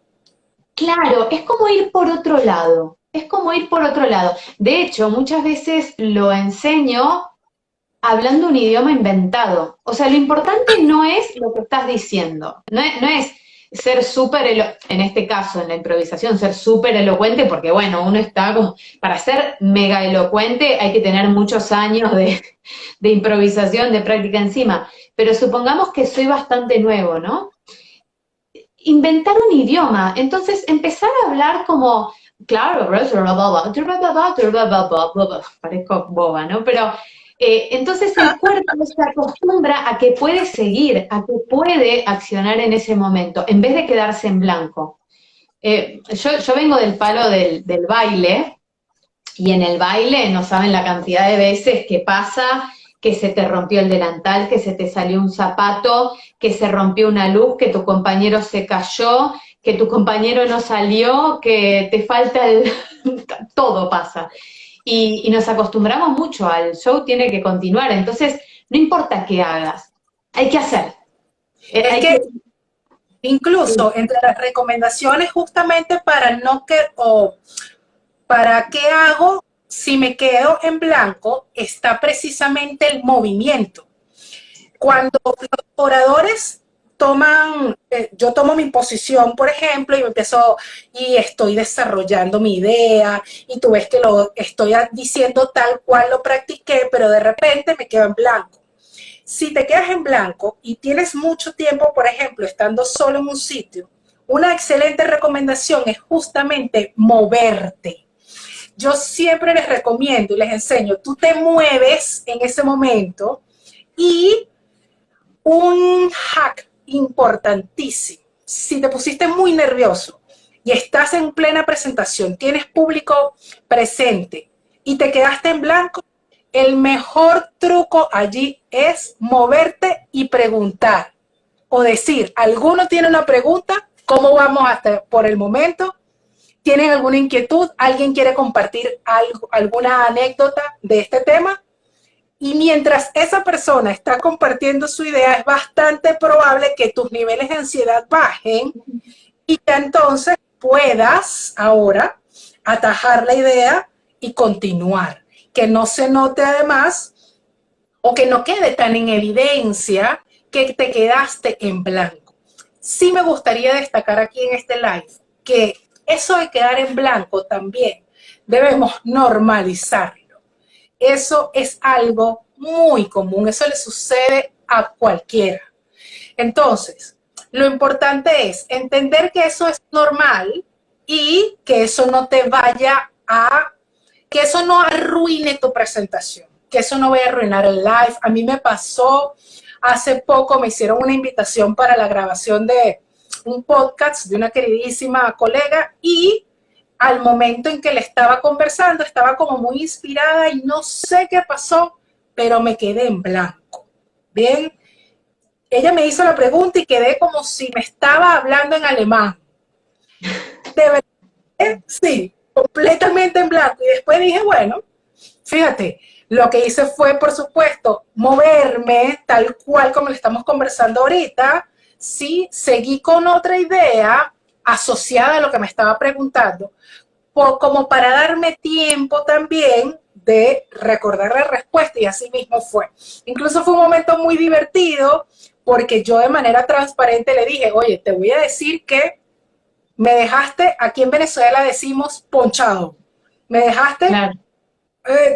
Speaker 1: Claro, es como ir por otro lado, es como ir por otro lado. De hecho, muchas veces lo enseño hablando un idioma inventado. O sea, lo importante no es lo que estás diciendo, no es ser súper, en este caso, en la improvisación, ser súper elocuente, porque bueno, uno está como, para ser mega elocuente hay que tener muchos años de improvisación, de práctica encima, pero supongamos que soy bastante nuevo, ¿no? inventar un idioma. Entonces, empezar a hablar como, claro, parezco boba, ¿no? Pero entonces el cuerpo se acostumbra a que puede seguir, a que puede accionar en ese momento, en vez de quedarse en blanco. Yo vengo del palo del baile, y en el baile no saben la cantidad de veces que pasa que se te rompió el delantal, que se te salió un zapato, que se rompió una luz, que tu compañero se cayó, que tu compañero no salió, que te falta el... todo pasa. Y nos acostumbramos mucho al show, tiene que continuar, entonces no importa qué hagas, hay que hacer.
Speaker 2: Es que incluso entre las recomendaciones justamente para no que, o para qué hago si me quedo en blanco, está precisamente el movimiento. Cuando los oradores toman, yo tomo mi posición, por ejemplo, y me empiezo, y estoy desarrollando mi idea, y tú ves que lo estoy diciendo tal cual lo practiqué, pero de repente me quedo en blanco. Si te quedas en blanco y tienes mucho tiempo, por ejemplo, estando solo en un sitio, una excelente recomendación es justamente moverte. Yo siempre les recomiendo y les enseño, tú te mueves en ese momento y un hack importantísimo, si te pusiste muy nervioso y estás en plena presentación, tienes público presente y te quedaste en blanco, el mejor truco allí es moverte y preguntar o decir, ¿alguno tiene una pregunta? ¿Cómo vamos hasta por el momento? ¿Tienen alguna inquietud? ¿Alguien quiere compartir algo, alguna anécdota de este tema? Y mientras esa persona está compartiendo su idea, es bastante probable que tus niveles de ansiedad bajen y que entonces puedas ahora atajar la idea y continuar. Que no se note además o que no quede tan en evidencia que te quedaste en blanco. Sí me gustaría destacar aquí en este live que eso de quedar en blanco también debemos normalizarlo. Eso es algo muy común, eso le sucede a cualquiera. Entonces, lo importante es entender que eso es normal y que eso no te vaya a, que eso no arruine tu presentación, que eso no vaya a arruinar el live. A mí me pasó hace poco, me hicieron una invitación para la grabación de un podcast de una queridísima colega y al momento en que le estaba conversando, estaba como muy inspirada y no sé qué pasó, pero me quedé en blanco. Bien, ella me hizo la pregunta y quedé como si me estaba hablando en alemán. De verdad, sí, completamente en blanco. Y después dije, bueno, fíjate, lo que hice fue, por supuesto, moverme tal cual como le estamos conversando ahorita. Sí, seguí con otra idea asociada a lo que me estaba preguntando, como para darme tiempo también de recordar la respuesta y así mismo fue. Incluso fue un momento muy divertido porque yo de manera transparente le dije, oye, te voy a decir que me dejaste, aquí en Venezuela decimos ponchado, me dejaste
Speaker 1: claro.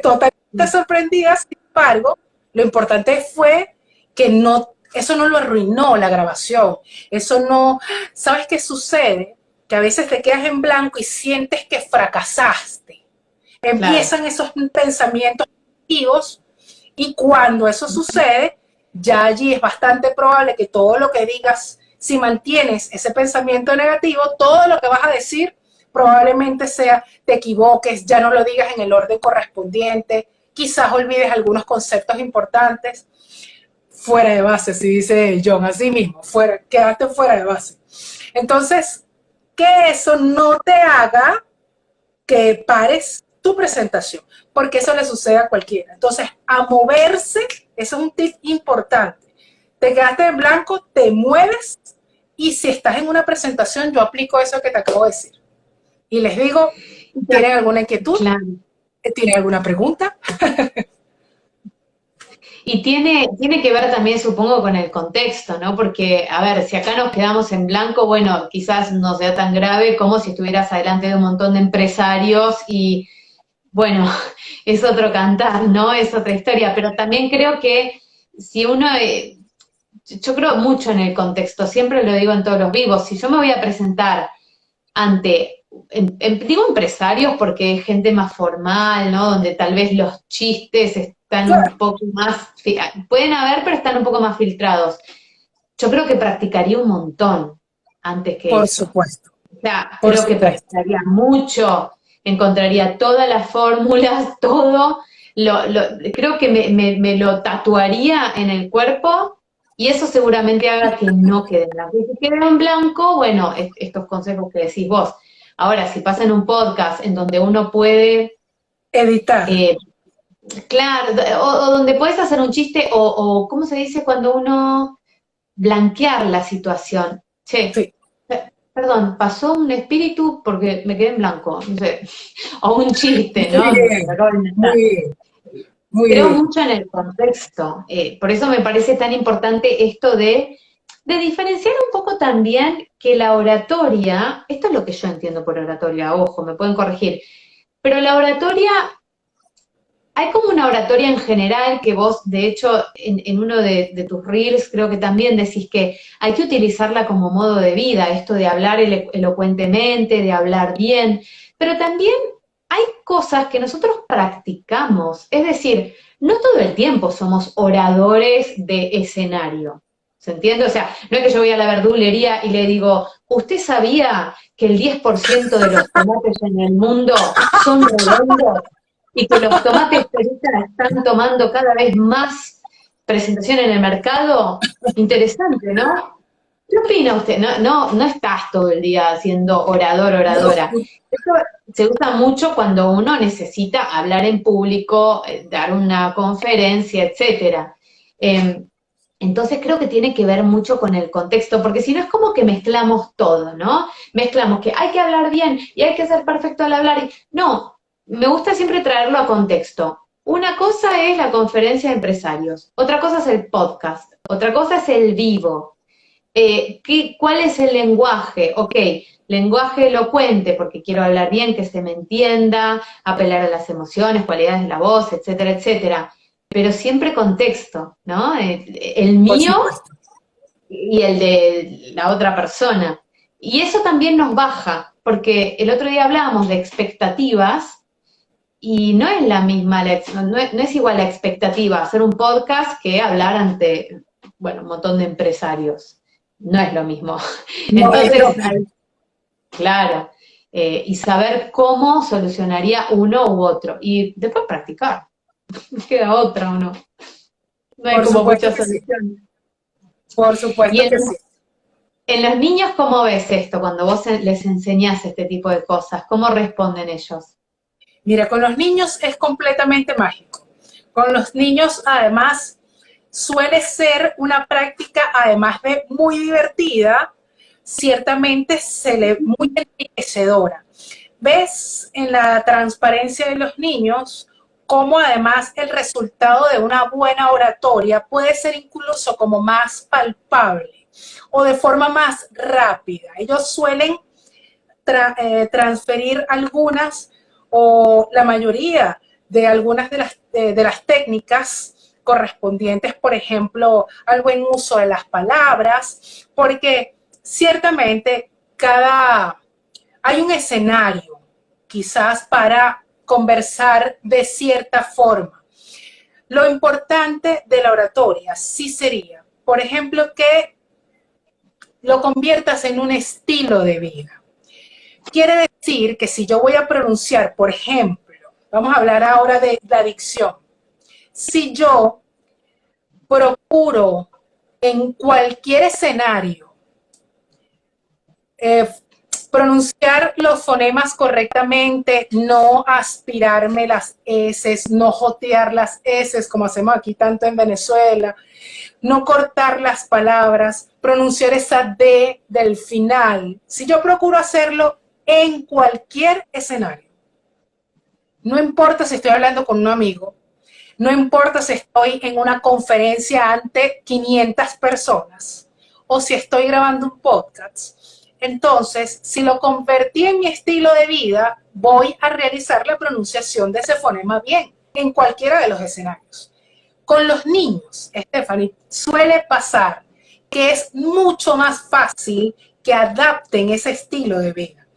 Speaker 2: totalmente sorprendida, sin embargo, lo importante fue que no, eso no lo arruinó la grabación, eso no, ¿sabes qué sucede? Que a veces te quedas en blanco y sientes que fracasaste. Empiezan esos pensamientos negativos y cuando eso sucede, ya allí es bastante probable que todo lo que digas, si mantienes ese pensamiento negativo, todo lo que vas a decir probablemente sea, te equivoques, ya no lo digas en el orden correspondiente, quizás olvides algunos conceptos importantes, fuera de base, así dice John, así mismo, fuera, quedaste fuera de base. Entonces, que eso no te haga que pares tu presentación, porque eso le sucede a cualquiera. Entonces, a moverse, eso es un tip importante. Te quedaste en blanco, te mueves, y si estás en una presentación, yo aplico eso que te acabo de decir. Y les digo, ¿tienen alguna inquietud?
Speaker 1: Claro.
Speaker 2: ¿Tienen alguna pregunta?
Speaker 1: Y tiene que ver también, supongo, con el contexto, ¿no? Porque, a ver, si acá nos quedamos en blanco, bueno, quizás no sea tan grave como si estuvieras adelante de un montón de empresarios y, bueno, es otro cantar, ¿no? Es otra historia, pero también creo que si uno, yo creo mucho en el contexto, siempre lo digo en todos los vivos, si yo me voy a presentar ante, digo empresarios porque es gente más formal, ¿no? Donde tal vez los chistes están un
Speaker 2: Claro,
Speaker 1: poco más, pueden haber, pero están un poco más filtrados. Yo creo que practicaría un montón antes que
Speaker 2: por
Speaker 1: eso.
Speaker 2: supuesto,
Speaker 1: O sea,
Speaker 2: por
Speaker 1: creo que
Speaker 2: supuesto.
Speaker 1: practicaría mucho, encontraría todas las fórmulas, todo. Creo que me lo tatuaría en el cuerpo y eso seguramente haga que no quede en blanco. Y si queda en blanco, bueno, estos consejos que decís vos. Ahora, si pasa en un podcast en donde uno puede,
Speaker 2: Editar.
Speaker 1: eh, claro, o donde puedes hacer un chiste, ¿cómo se dice cuando uno blanquear la situación? Che,
Speaker 2: Sí.
Speaker 1: perdón, pasó un espíritu porque me quedé en blanco, no sé, o un chiste,
Speaker 2: Muy
Speaker 1: ¿no? Me
Speaker 2: bien,
Speaker 1: acabo de inventar.
Speaker 2: muy bien, muy
Speaker 1: Creo
Speaker 2: bien.
Speaker 1: mucho en el contexto, por eso me parece tan importante esto de diferenciar un poco también que la oratoria, esto es lo que yo entiendo por oratoria, ojo, me pueden corregir, pero la oratoria, hay como una oratoria en general que vos, de hecho, en uno de tus reels creo que también decís que hay que utilizarla como modo de vida, esto de hablar elocuentemente, de hablar bien, pero también hay cosas que nosotros practicamos, es decir, no todo el tiempo somos oradores de escenario. ¿Se entiende? O sea, no es que yo voy a la verdulería y le digo, ¿usted sabía que el 10% de los tomates en el mundo son redondos? Y que los tomates peritas están tomando cada vez más presentación en el mercado, interesante, ¿no? ¿Qué opina usted? No estás todo el día siendo orador, oradora.
Speaker 2: No,
Speaker 1: Esto se usa mucho cuando uno necesita hablar en público, dar una conferencia, etcétera. Eh, entonces creo que tiene que ver mucho con el contexto, porque si no es como que mezclamos todo, ¿no? Mezclamos que hay que hablar bien y hay que ser perfecto al hablar. No, me gusta siempre traerlo a contexto. Una cosa es la conferencia de empresarios, otra cosa es el podcast, otra cosa es el vivo. ¿Cuál es el lenguaje? Ok, lenguaje elocuente, porque quiero hablar bien, que se me entienda, apelar a las emociones, cualidades de la voz, etcétera, etcétera. Pero siempre contexto, ¿no? El
Speaker 2: por
Speaker 1: mío
Speaker 2: supuesto.
Speaker 1: y el de la otra persona. Y eso también nos baja, porque el otro día hablábamos de expectativas y no es la misma, no es igual la expectativa hacer un podcast que hablar ante, bueno, un montón de empresarios. No es lo mismo.
Speaker 2: No es lo
Speaker 1: Entonces,
Speaker 2: mismo.
Speaker 1: claro, y saber cómo solucionaría uno u otro. Y después practicar. No queda otra o no. No hay
Speaker 2: Por
Speaker 1: como
Speaker 2: supuesto
Speaker 1: muchas
Speaker 2: que sí.
Speaker 1: soluciones.
Speaker 2: Por
Speaker 1: Y
Speaker 2: supuesto que sí.
Speaker 1: en los niños, ¿cómo ves esto cuando vos les enseñás este tipo de cosas? ¿Cómo responden ellos?
Speaker 2: Mira, con los niños es completamente mágico. Con los niños, además, suele ser una práctica, además de muy divertida, ciertamente muy enriquecedora. ¿Ves en la transparencia de los niños cómo además el resultado de una buena oratoria puede ser incluso como más palpable o de forma más rápida? Ellos suelen transferir algunas o la mayoría de algunas de las técnicas correspondientes, por ejemplo, al buen uso de las palabras, porque ciertamente hay un escenario quizás para conversar de cierta forma. Lo importante de la oratoria sí sería, por ejemplo, que lo conviertas en un estilo de vida. Quiere decir que si yo voy a pronunciar, por ejemplo, vamos a hablar ahora de la dicción, si yo procuro en cualquier escenario eh, pronunciar los fonemas correctamente, no aspirarme las eses, no jotear las eses como hacemos aquí tanto en Venezuela, no cortar las palabras, pronunciar esa D del final. Si yo procuro hacerlo en cualquier escenario, no importa si estoy hablando con un amigo, no importa si estoy en una conferencia ante 500 personas o si estoy grabando un podcast. Entonces, si lo convertí en mi estilo de vida, voy a realizar la pronunciación de ese fonema bien en cualquiera de los escenarios. Con los niños, Stephanie, suele pasar que es mucho más fácil que adapten ese estilo de vida.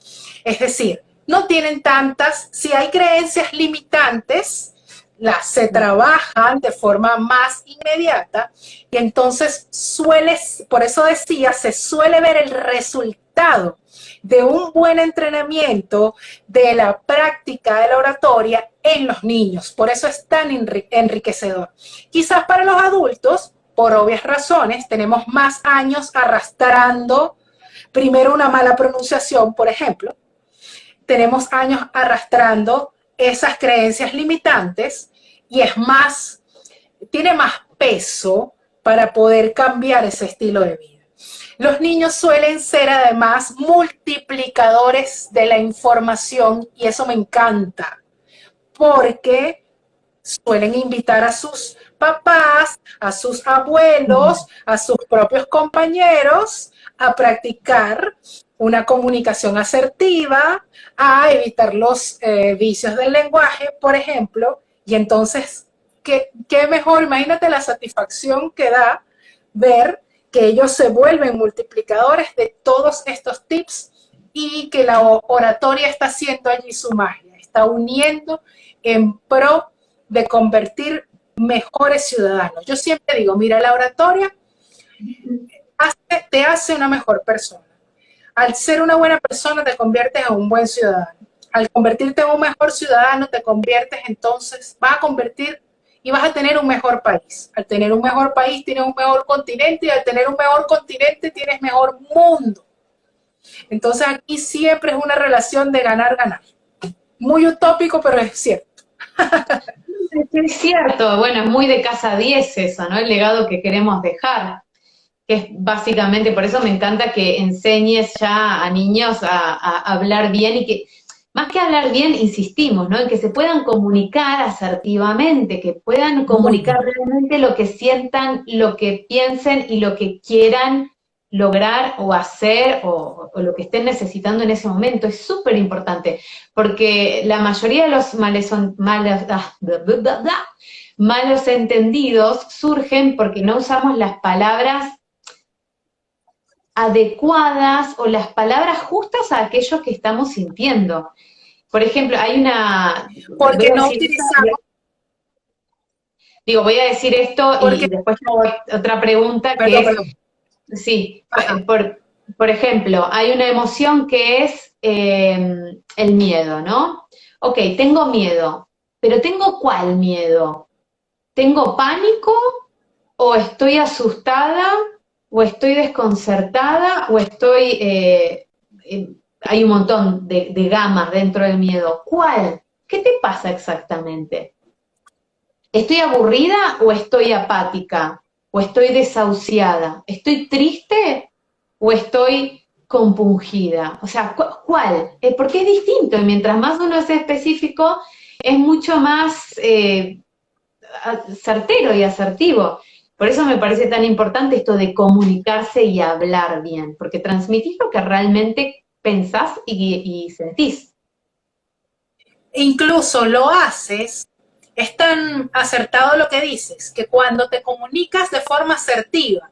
Speaker 2: Es decir, no tienen tantas, si hay creencias limitantes, las se trabajan de forma más inmediata y entonces por eso decía, se suele ver el resultado de un buen entrenamiento de la práctica de la oratoria en los niños. Por eso es tan enriquecedor. Quizás para los adultos, por obvias razones, tenemos más años arrastrando primero una mala pronunciación, por ejemplo. Tenemos años arrastrando esas creencias limitantes y tiene más peso para poder cambiar ese estilo de vida. Los niños suelen ser además multiplicadores de la información y eso me encanta porque suelen invitar a sus papás, a sus abuelos, a sus propios compañeros a practicar una comunicación asertiva, a evitar los vicios del lenguaje, por ejemplo, y entonces, ¿qué mejor? Imagínate la satisfacción que da ver que ellos se vuelven multiplicadores de todos estos tips y que la oratoria está haciendo allí su magia, está uniendo en pro de convertir mejores ciudadanos. Yo siempre digo, mira, la oratoria te hace una mejor persona. Al ser una buena persona te conviertes en un buen ciudadano. Al convertirte en un mejor ciudadano te conviertes entonces, vas a convertir y vas a tener un mejor país. Al tener un mejor país tienes un mejor continente y al tener un mejor continente tienes mejor mundo. Entonces aquí siempre es una relación de ganar-ganar. Muy utópico, pero es cierto.
Speaker 1: Es cierto, bueno, es muy de casa 10 eso, ¿no? El legado que queremos dejar. Que es básicamente, por eso me encanta que enseñes ya a niños a hablar bien y que, más que hablar bien, insistimos, ¿no? En que se puedan comunicar asertivamente, que puedan comunicar realmente lo que sientan, lo que piensen y lo que quieran lograr o hacer o lo que estén necesitando en ese momento. Es súper importante, porque la mayoría de los malos entendidos surgen porque no usamos las palabras adecuadas o las palabras justas a aquello que estamos sintiendo. Por ejemplo, hay una...
Speaker 2: Porque no utilizamos...
Speaker 1: Digo, voy a decir esto y después hago otra pregunta que es...
Speaker 2: Perdón.
Speaker 1: Sí, por ejemplo, hay una emoción que es el miedo, ¿no? Ok, tengo miedo, pero ¿tengo cuál miedo? ¿Tengo pánico o estoy asustada o estoy desconcertada o hay un montón de gamas dentro del miedo? ¿Cuál? ¿Qué te pasa exactamente? ¿Estoy aburrida o estoy apática? ¿O estoy desahuciada? ¿Estoy triste o estoy compungida? O sea, ¿cuál? Porque es distinto y mientras más uno es específico, es mucho más certero y asertivo. Por eso me parece tan importante esto de comunicarse y hablar bien, porque transmitís lo que realmente pensás y sentís.
Speaker 2: Incluso lo haces, es tan acertado lo que dices, que cuando te comunicas de forma asertiva,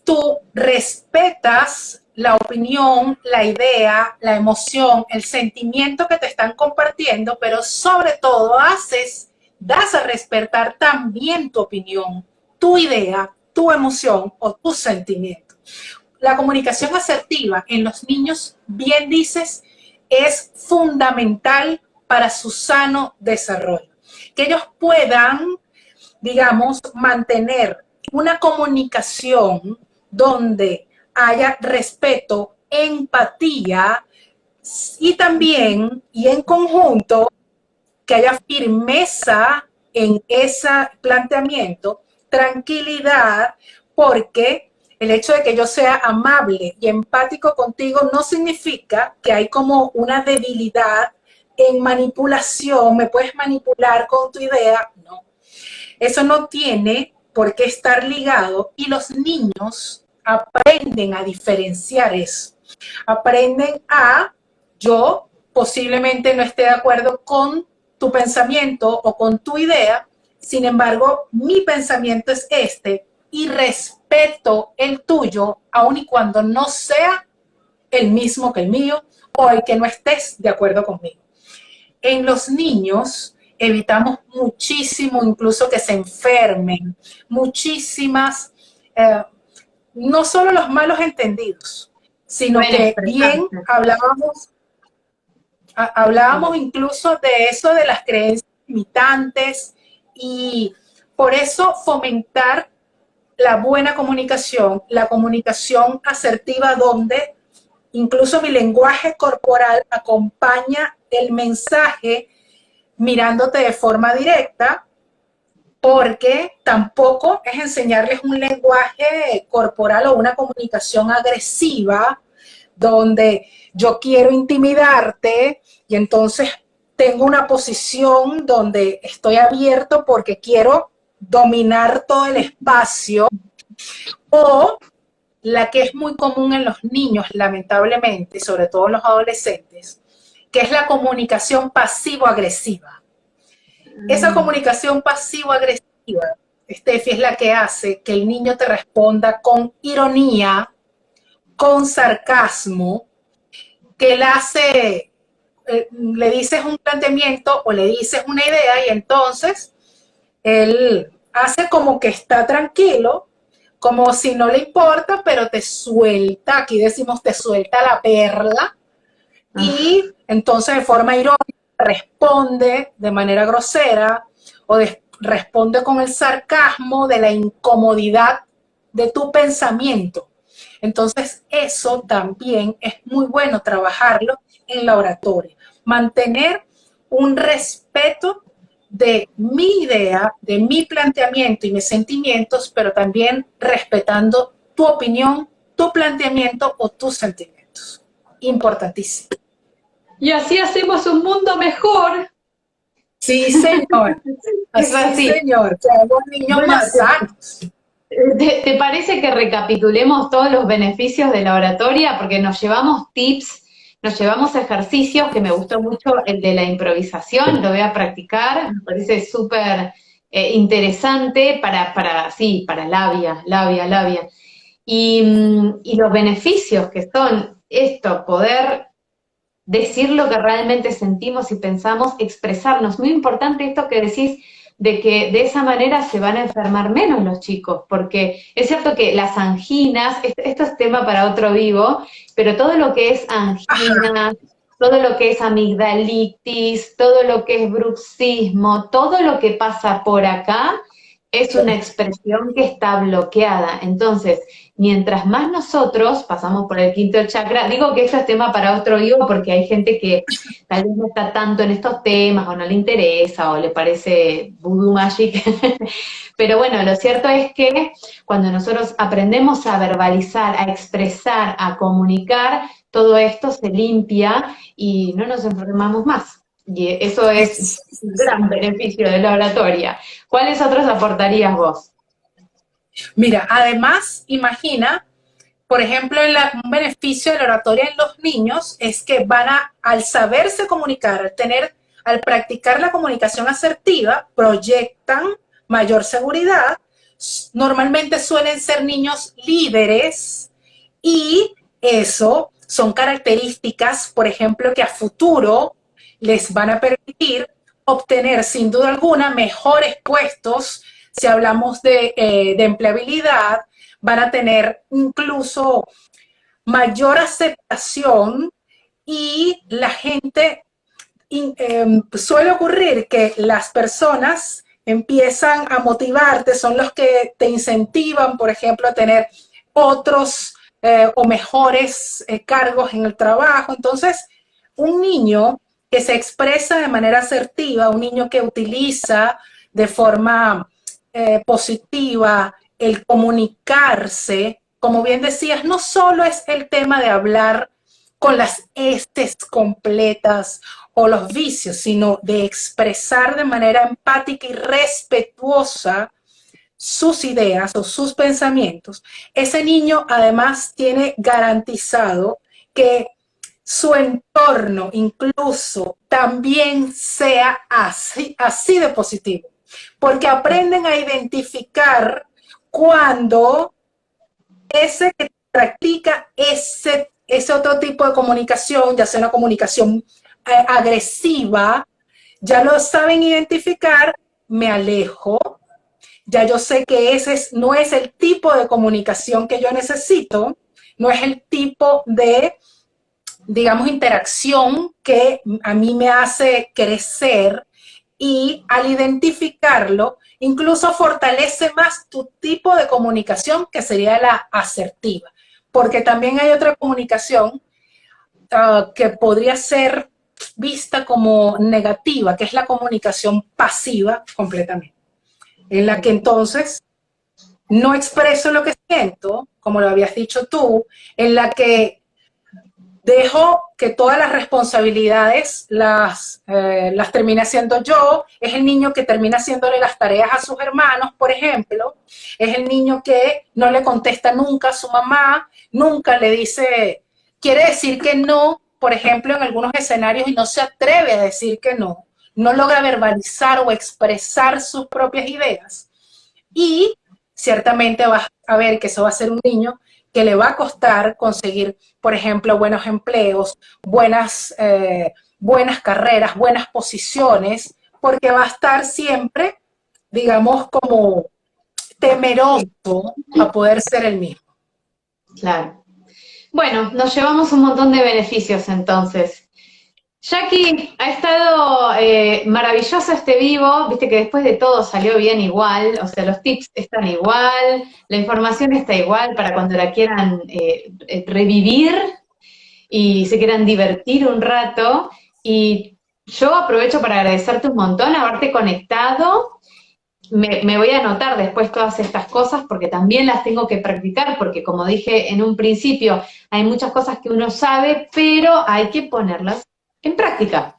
Speaker 2: tú respetas la opinión, la idea, la emoción, el sentimiento que te están compartiendo, pero sobre todo das a respetar también tu opinión, tu idea, tu emoción o tu sentimiento. La comunicación asertiva en los niños, bien dices, es fundamental para su sano desarrollo. Que ellos puedan, digamos, mantener una comunicación donde haya respeto, empatía y también, y en conjunto, que haya firmeza en ese planteamiento, tranquilidad, porque el hecho de que yo sea amable y empático contigo no significa que hay como una debilidad en manipulación, me puedes manipular con tu idea, no. Eso no tiene por qué estar ligado y los niños aprenden a diferenciar eso. Aprenden yo posiblemente no esté de acuerdo con tu pensamiento o con tu idea, sin embargo, mi pensamiento es este y respeto el tuyo, aun y cuando no sea el mismo que el mío o el que no estés de acuerdo conmigo. En los niños evitamos muchísimo, incluso que se enfermen, muchísimas, no solo los malos entendidos, sino que bien hablábamos incluso de eso de las creencias limitantes y por eso fomentar la buena comunicación, la comunicación asertiva donde incluso mi lenguaje corporal acompaña el mensaje mirándote de forma directa, porque tampoco es enseñarles un lenguaje corporal o una comunicación agresiva donde yo quiero intimidarte y entonces tengo una posición donde estoy abierto porque quiero dominar todo el espacio, o la que es muy común en los niños, lamentablemente, sobre todo en los adolescentes, que es la comunicación pasivo-agresiva. Esa comunicación pasivo-agresiva, Steffi, es la que hace que el niño te responda con ironía, con sarcasmo, que él hace, le dices un planteamiento o le dices una idea y entonces él hace como que está tranquilo, como si no le importa, pero te suelta, aquí decimos te suelta la perla, y entonces de forma irónica responde de manera grosera o responde con el sarcasmo de la incomodidad de tu pensamiento. Entonces eso también es muy bueno trabajarlo en la oratoria, mantener un respeto de mi idea, de mi planteamiento y mis sentimientos, pero también respetando tu opinión, tu planteamiento o tus sentimientos. Importantísimo.
Speaker 3: Y así hacemos un mundo mejor.
Speaker 2: Sí, señor. Así, señor. Somos niños más sanos.
Speaker 3: ¿Te parece que recapitulemos todos los beneficios de la oratoria? Porque nos llevamos tips, nos llevamos ejercicios, que me gustó mucho el de la improvisación, lo voy a practicar, me parece súper interesante para labia. Y los beneficios que son esto, poder decir lo que realmente sentimos y pensamos, expresarnos. Muy importante esto que decís, de que de esa manera se van a enfermar menos los chicos, porque es cierto que las anginas, esto es tema para otro vivo, pero todo lo que es angina, todo lo que es amigdalitis, todo lo que es bruxismo, todo lo que pasa por acá es una expresión que está bloqueada. Entonces, mientras más nosotros pasamos por el quinto chakra, digo que eso es tema para otro vivo porque hay gente que tal vez no está tanto en estos temas o no le interesa o le parece voodoo magic, pero bueno, lo cierto es que cuando nosotros aprendemos a verbalizar, a expresar, a comunicar, todo esto se limpia y no nos enfermamos más. Y eso es un gran beneficio de la oratoria. ¿Cuáles otros aportarías vos?
Speaker 2: Mira, además, imagina, por ejemplo, un beneficio de la oratoria en los niños es que al saberse comunicar, al practicar la comunicación asertiva, proyectan mayor seguridad. Normalmente suelen ser niños líderes y eso son características, por ejemplo, que a futuro les van a permitir obtener sin duda alguna mejores puestos. Si hablamos de empleabilidad, van a tener incluso mayor aceptación y la gente, suele ocurrir que las personas empiezan a motivarte, son los que te incentivan, por ejemplo, a tener otros o mejores cargos en el trabajo. Entonces, un niño que se expresa de manera asertiva, un niño que utiliza de forma positiva el comunicarse, como bien decías, no solo es el tema de hablar con las estes completas o los vicios, sino de expresar de manera empática y respetuosa sus ideas o sus pensamientos. Ese niño además tiene garantizado que su entorno incluso también sea así de positivo, porque aprenden a identificar cuando ese que practica ese otro tipo de comunicación, ya sea una comunicación agresiva, ya lo saben identificar, me alejo, ya yo sé que no es el tipo de comunicación que yo necesito, no es el tipo de, digamos, interacción que a mí me hace crecer, y al identificarlo, incluso fortalece más tu tipo de comunicación, que sería la asertiva, porque también hay otra comunicación que podría ser vista como negativa, que es la comunicación pasiva completamente, en la que entonces no expreso lo que siento, como lo habías dicho tú, en la que dejo que todas las responsabilidades las termine haciendo yo. Es el niño que termina haciéndole las tareas a sus hermanos, por ejemplo. Es el niño que no le contesta nunca a su mamá, nunca le dice, quiere decir que no, por ejemplo, en algunos escenarios, y no se atreve a decir que no. No logra verbalizar o expresar sus propias ideas. Y ciertamente vas a ver que eso va a ser un niño que le va a costar conseguir, por ejemplo, buenos empleos, buenas carreras, buenas posiciones, porque va a estar siempre, digamos, como temeroso a poder ser el mismo.
Speaker 3: Claro. Bueno, nos llevamos un montón de beneficios entonces. Jackie, ha estado maravilloso este vivo, viste que después de todo salió bien igual, o sea, los tips están igual, la información está igual para cuando la quieran revivir y se quieran divertir un rato. Y yo aprovecho para agradecerte un montón haberte conectado. Me voy a anotar después todas estas cosas porque también las tengo que practicar, porque como dije en un principio, hay muchas cosas que uno sabe, pero hay que ponerlas en práctica.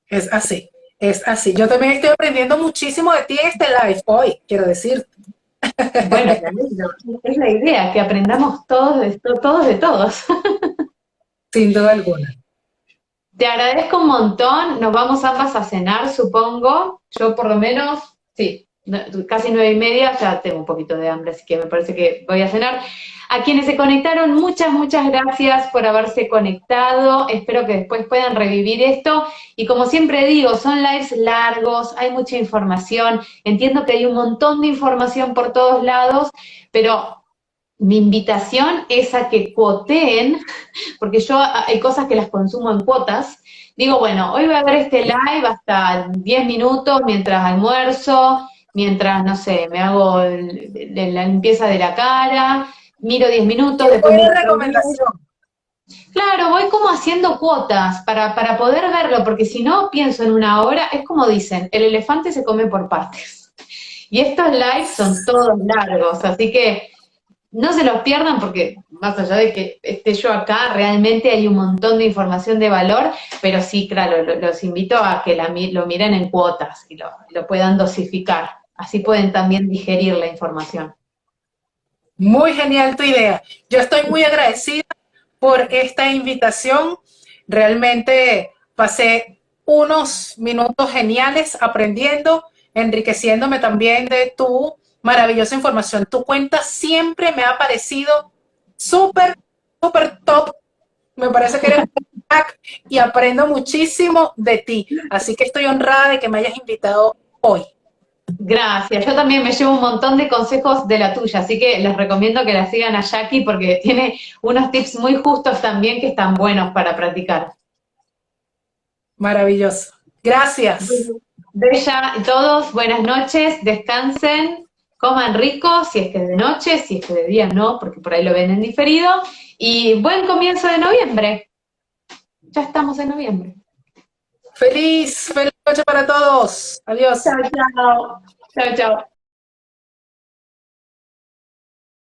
Speaker 2: Es así, es así. Yo también estoy aprendiendo muchísimo de ti en este live hoy, quiero decir.
Speaker 3: Bueno, es la idea, que aprendamos todos de todos.
Speaker 2: Sin duda alguna.
Speaker 3: Te agradezco un montón, nos vamos ambas a cenar, supongo. Yo por lo menos, sí, casi 9:30, ya tengo un poquito de hambre, así que me parece que voy a cenar. A quienes se conectaron, muchas gracias por haberse conectado. Espero que después puedan revivir esto. Y como siempre digo, son lives largos, hay mucha información. Entiendo que hay un montón de información por todos lados, pero mi invitación es a que cuoteen, porque yo hay cosas que las consumo en cuotas. Digo, bueno, hoy voy a ver este live hasta 10 minutos mientras almuerzo, mientras, no sé, me hago la limpieza de la cara, miro 10 minutos, después miro
Speaker 2: buena recomendación.
Speaker 3: Claro, voy como haciendo cuotas para poder verlo, porque si no pienso en una hora, es como dicen, el elefante se come por partes. Y estos lives son todos largos, así que no se los pierdan porque más allá de que esté yo acá, realmente hay un montón de información de valor, pero sí, claro, los invito a que lo miren en cuotas y lo puedan dosificar. Así pueden también digerir la información.
Speaker 2: Muy genial tu idea. Yo estoy muy agradecida por esta invitación. Realmente pasé unos minutos geniales aprendiendo, enriqueciéndome también de tu maravillosa información. Tu cuenta siempre me ha parecido súper top. Me parece que eres un crack y aprendo muchísimo de ti. Así que estoy honrada de que me hayas invitado hoy.
Speaker 3: Gracias, yo también me llevo un montón de consejos de la tuya, así que les recomiendo que la sigan a Jackie porque tiene unos tips muy justos también que están buenos para practicar.
Speaker 2: Maravilloso. Gracias.
Speaker 3: Bella, todos, buenas noches, descansen, coman rico, si es que es de noche, si es que de día no, porque por ahí lo ven en diferido, y buen comienzo de noviembre. Ya estamos en noviembre.
Speaker 2: Feliz noche para todos. Adiós.
Speaker 3: Chao, chao. Chao, chao.